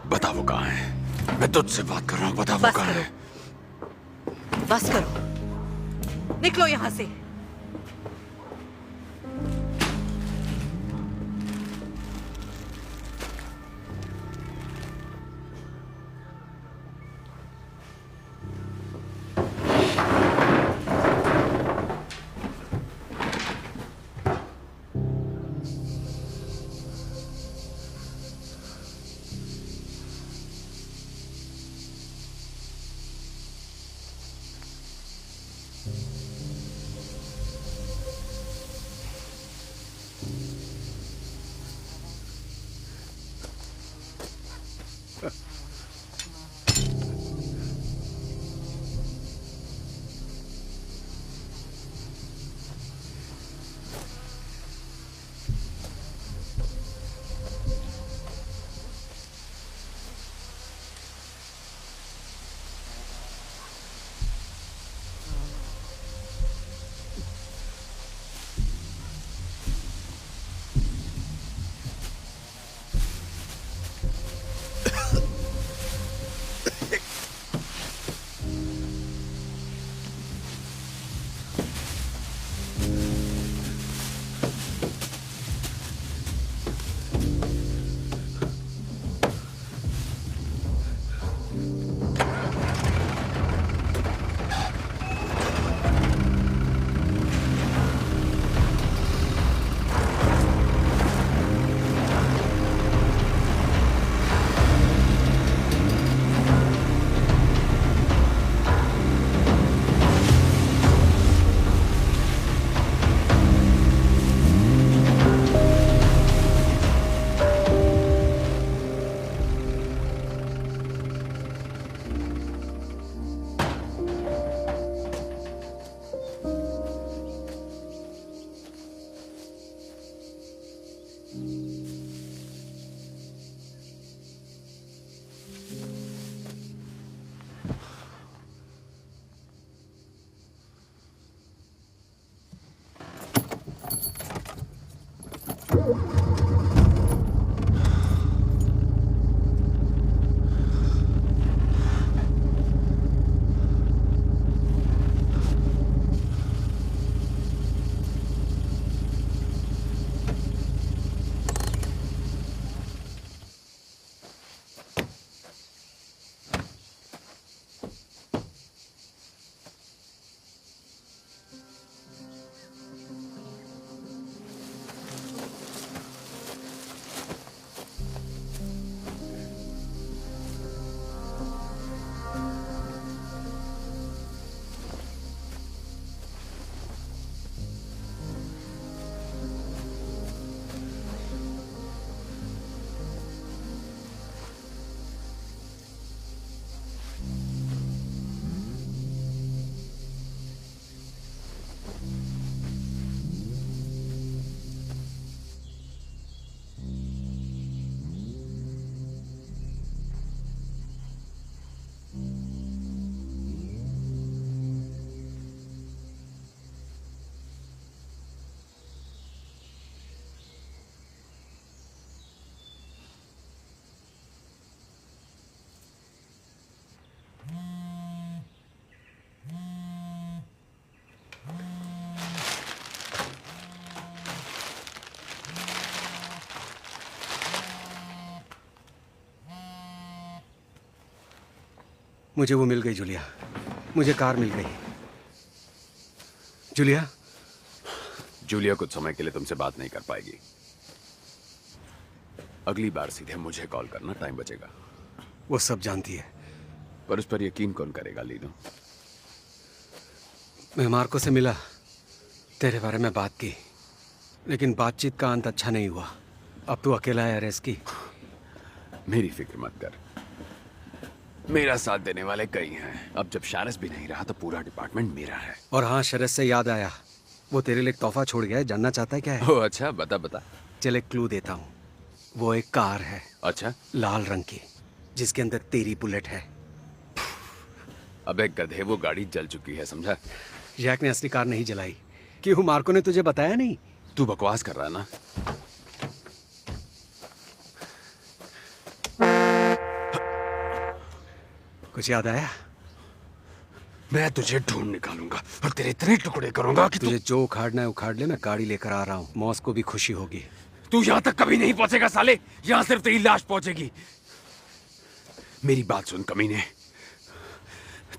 बता वो कहाँ है? मैं तुझसे बात कर रहा हूँ, बता वो कहाँ है? बस करो, निकलो यहाँ से। मुझे वो मिल गई जूलिया, मुझे कार मिल गई। जूलिया, जूलिया कुछ समय के लिए तुमसे बात नहीं कर पाएगी। अगली बार सीधे मुझे कॉल करना, टाइम बचेगा। वो सब जानती है। पर उस पर यकीन कौन करेगा लीनो? मैं मार्को से मिला, तेरे बारे में बात की, लेकिन बातचीत का अंत अच्छा नहीं हुआ। अब तू अकेला है अरेस्ट की। मेरी फिक्र मत कर, मेरा साथ देने वाले कई हैं। अब जब शारस भी नहीं रहा तो पूरा डिपार्टमेंट मेरा है। और हाँ, शरद से याद आया, वो तेरे लिए एक तोहफा छोड़ गया है, जानना चाहता है क्या है? ओह अच्छा, बता बता। चल एक क्लू देता हूँ, वो एक कार है। अच्छा, लाल रंग की, जिसके अंदर तेरी बुलेट है। अबे गधे, वो गाड़ी जल चुकी है, समझा? जैक ने असली कार नहीं जलाई। क्यों, मार्को ने तुझे बताया नहीं? तू बकवास कर रहा है ना? कुछ याद आया? मैं तुझे ढूंढ निकालूंगा और तेरे इतने टुकड़े करूंगा कि तुझे जो उखाड़ना है उखाड़ ले। मैं गाड़ी लेकर आ रहा हूँ, मॉस को भी खुशी होगी। तू यहाँ तक कभी नहीं पहुंचेगा साले, यहाँ सिर्फ तेरी लाश पहुंचेगी। मेरी बात सुन कमीने,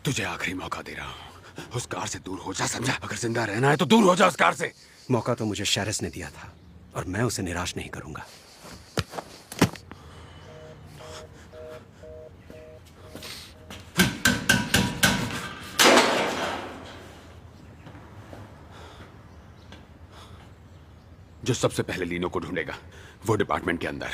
तुझे आखिरी मौका दे रहा हूँ, उस कार से दूर हो जा, समझा? अगर जिंदा रहना है तो दूर हो जा उस कार से। मौका तो मुझे शैरस ने दिया था और मैं उसे निराश नहीं करूंगा। जो सबसे पहले लीनो को ढूंढेगा वो डिपार्टमेंट के अंदर।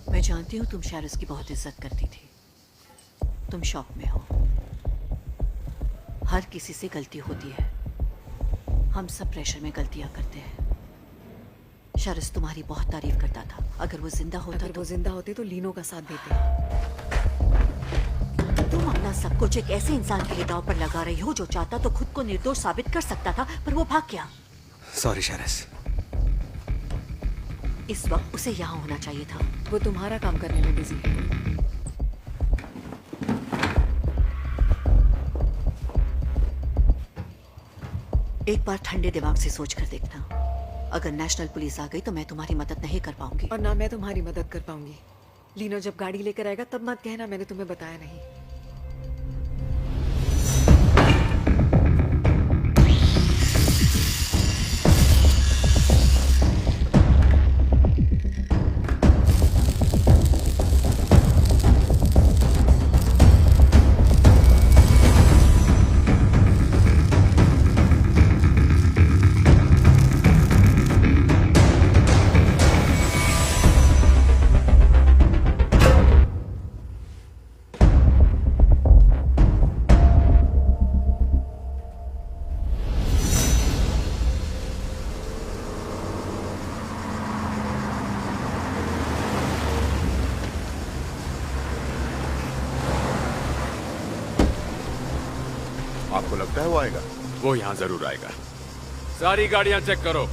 मैं जानती हूँ तुम शैरस की बहुत इज्जत करती थी। तुम शौक में हो। हर किसी से गलती होती है, हम सब प्रेशर में गलतियां करते हैं। शैरस तुम्हारी बहुत तारीफ करता था। अगर वो जिंदा होते तो लीनो का साथ देते। तुम अपना सब कुछ एक ऐसे इंसान के लिए दांव पर लगा रही हो जो चाहता तो खुद को निर्दोष साबित कर सकता था, पर वो भाग गया। सॉरी शैरस। इस वक्त उसे यहाँ होना चाहिए था। वो तुम्हारा काम करने में बिजी है। एक बार ठंडे दिमाग से सोच कर देखना, अगर नेशनल पुलिस आ गई तो मैं तुम्हारी मदद नहीं कर पाऊंगी। और ना मैं तुम्हारी मदद कर पाऊंगी। लीनो जब गाड़ी लेकर आएगा तब मत कहना मैंने तुम्हें बताया नहीं। आपको लगता है वो आएगा? वो यहाँ जरूर आएगा। सारी गाड़ियां चेक करो।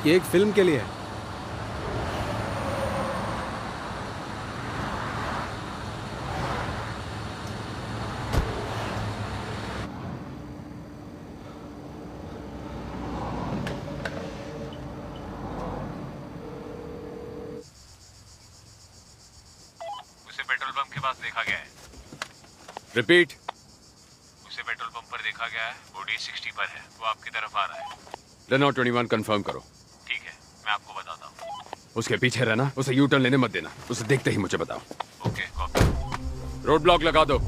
ये एक फिल्म के लिए है। उसे पेट्रोल पंप के पास देखा गया है। रिपीट। उसे पेट्रोल पंप पर देखा गया है। वो D60 पर है, वो आपकी तरफ आ रहा है। रेनॉल्ट 21 कंफर्म करो। ठीक है, मैं आपको बताता हूँ। उसके पीछे रहना, उसे यू टर्न लेने मत देना, उसे देखते ही मुझे बताओ। Okay, copy. रोड ब्लॉक लगा दो।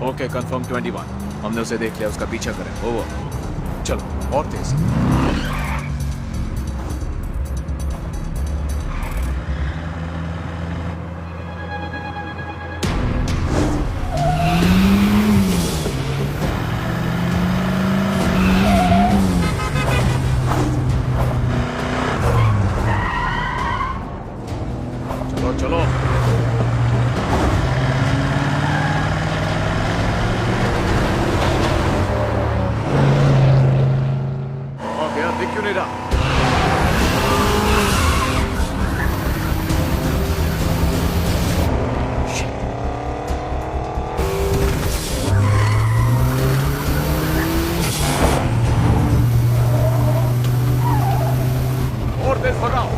Okay, confirm 21। हमने उसे देख लिया, उसका पीछा करें। ओवर। चलो और तेज। चलो चलो। दिख क्यों नहीं रहा? और तेज भगाओ।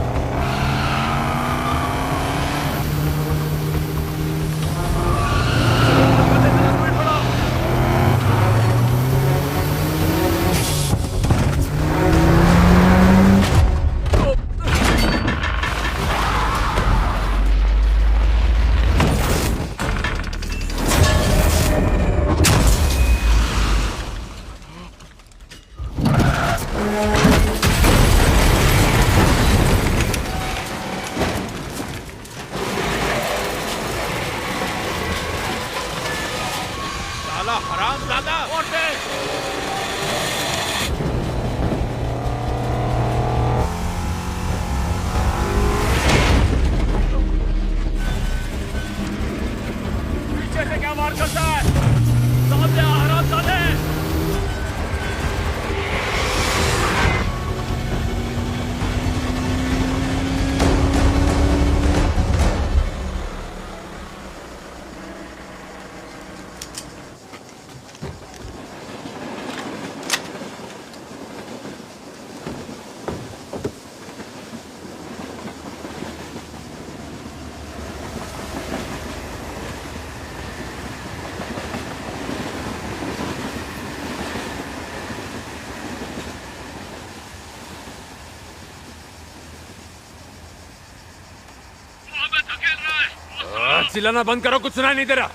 चिल्लाना बंद करो, कुछ सुनाई नहीं दे रहा।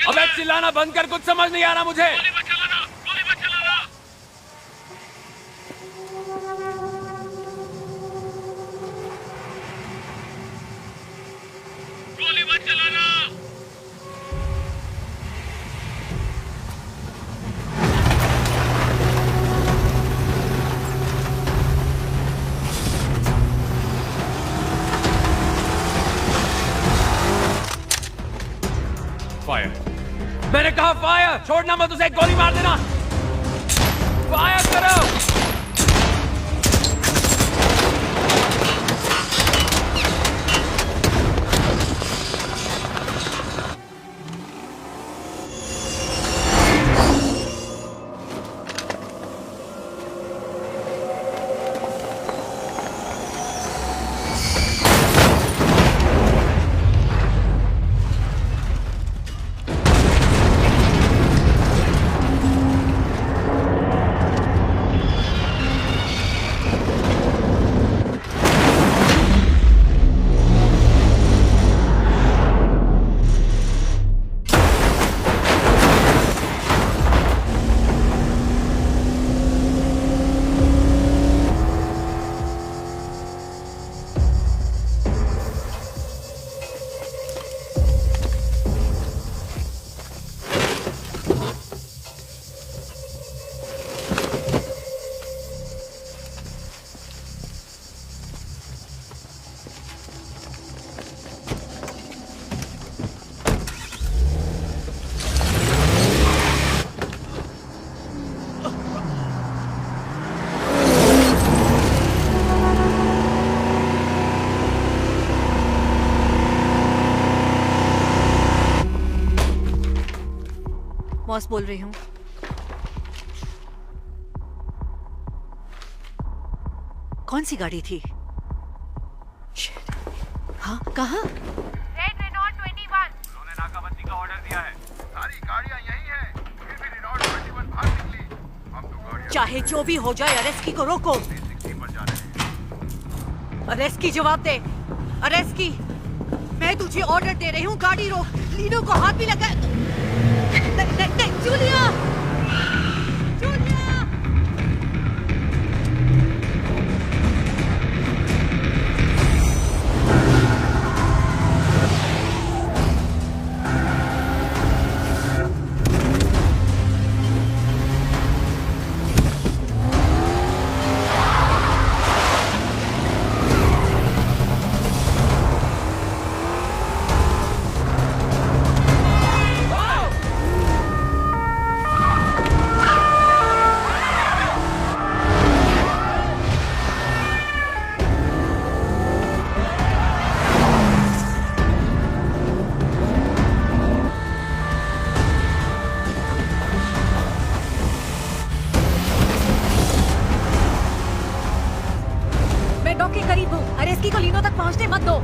अबे चिल्लाना बंद कर, कुछ समझ नहीं आ रहा मुझे। गोली मत चलाना। फायर। मैंने कहा फायर, छोड़ना मत उसे, गोली मार देना। फायर करो। बॉस बोल रही हूँ। कौन सी गाड़ी थी? Shit. हाँ, कहाँ? Red Renault 21। उन्होंने नाकाबंदी का ऑर्डर दिया है। सारी गाड़ियां यहीं हैं। फिर भी रेनॉल्ट 21 भाग निकली। हम तो गाड़ियां चाहे जो भी हो जाए, अरेस्ट की को रोको। 360 पर जा रहे हैं। अरेस्ट की जवाब दे। अरेस्ट की। मैं तुझे ऑर्डर दे रही हूँ, गाड़ी रोक। लीनो को हाथ भी लगा। नहीं, जूलिया! जूलिया! मैं डॉक के करीब हूँ। अरेस्की को लीनो तक पहुँचने मत दो।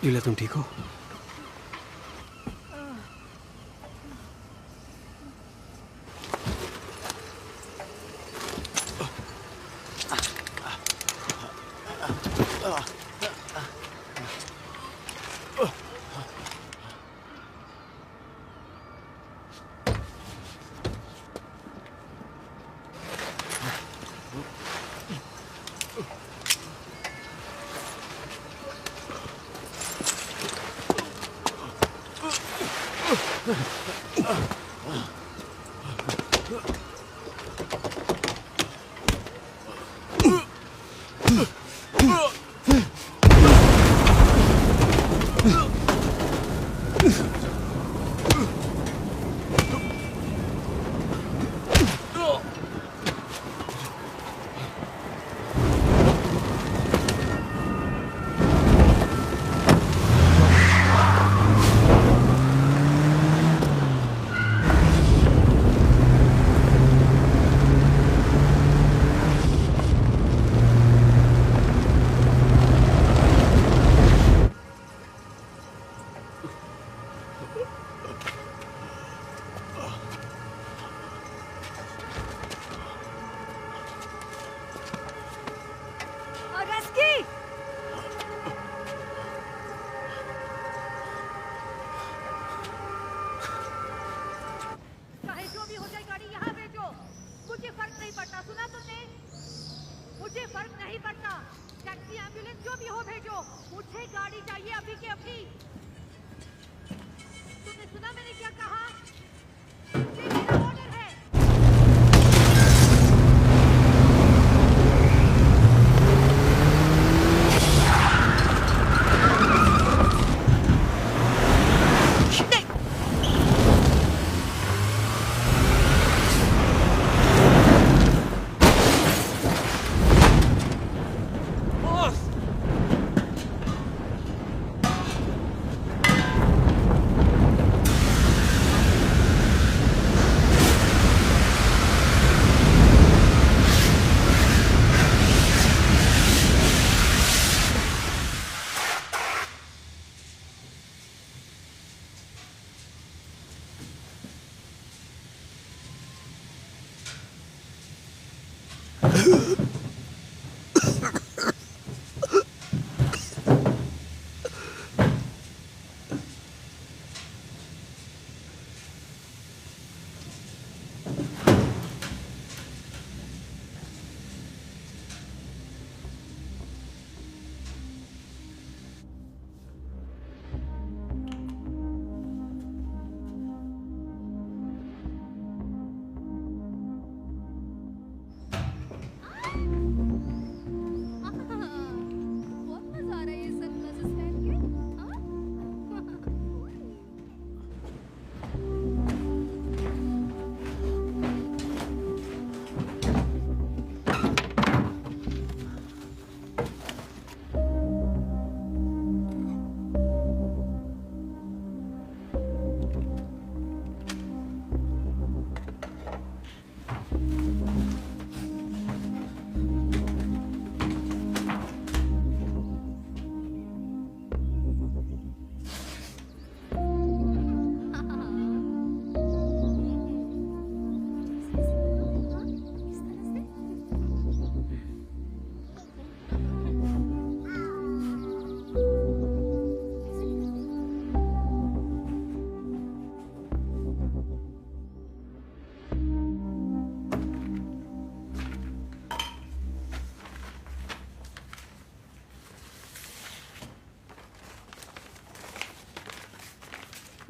लीला, तुम ठीक हो? मुझे फर्क नहीं पड़ता। टैक्सी एम्बुलेंस जो भी हो भेजो, मुझे गाड़ी चाहिए अभी के अभी। तुमने सुना मैंने क्या कहा? ये मेरा ऑर्डर है।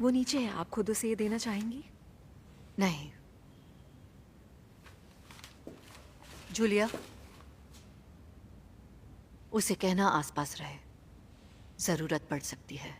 वो नीचे है, आप खुद उसे ये देना चाहेंगी? नहीं जूलिया, उसे कहना आसपास रहे, जरूरत पड़ सकती है।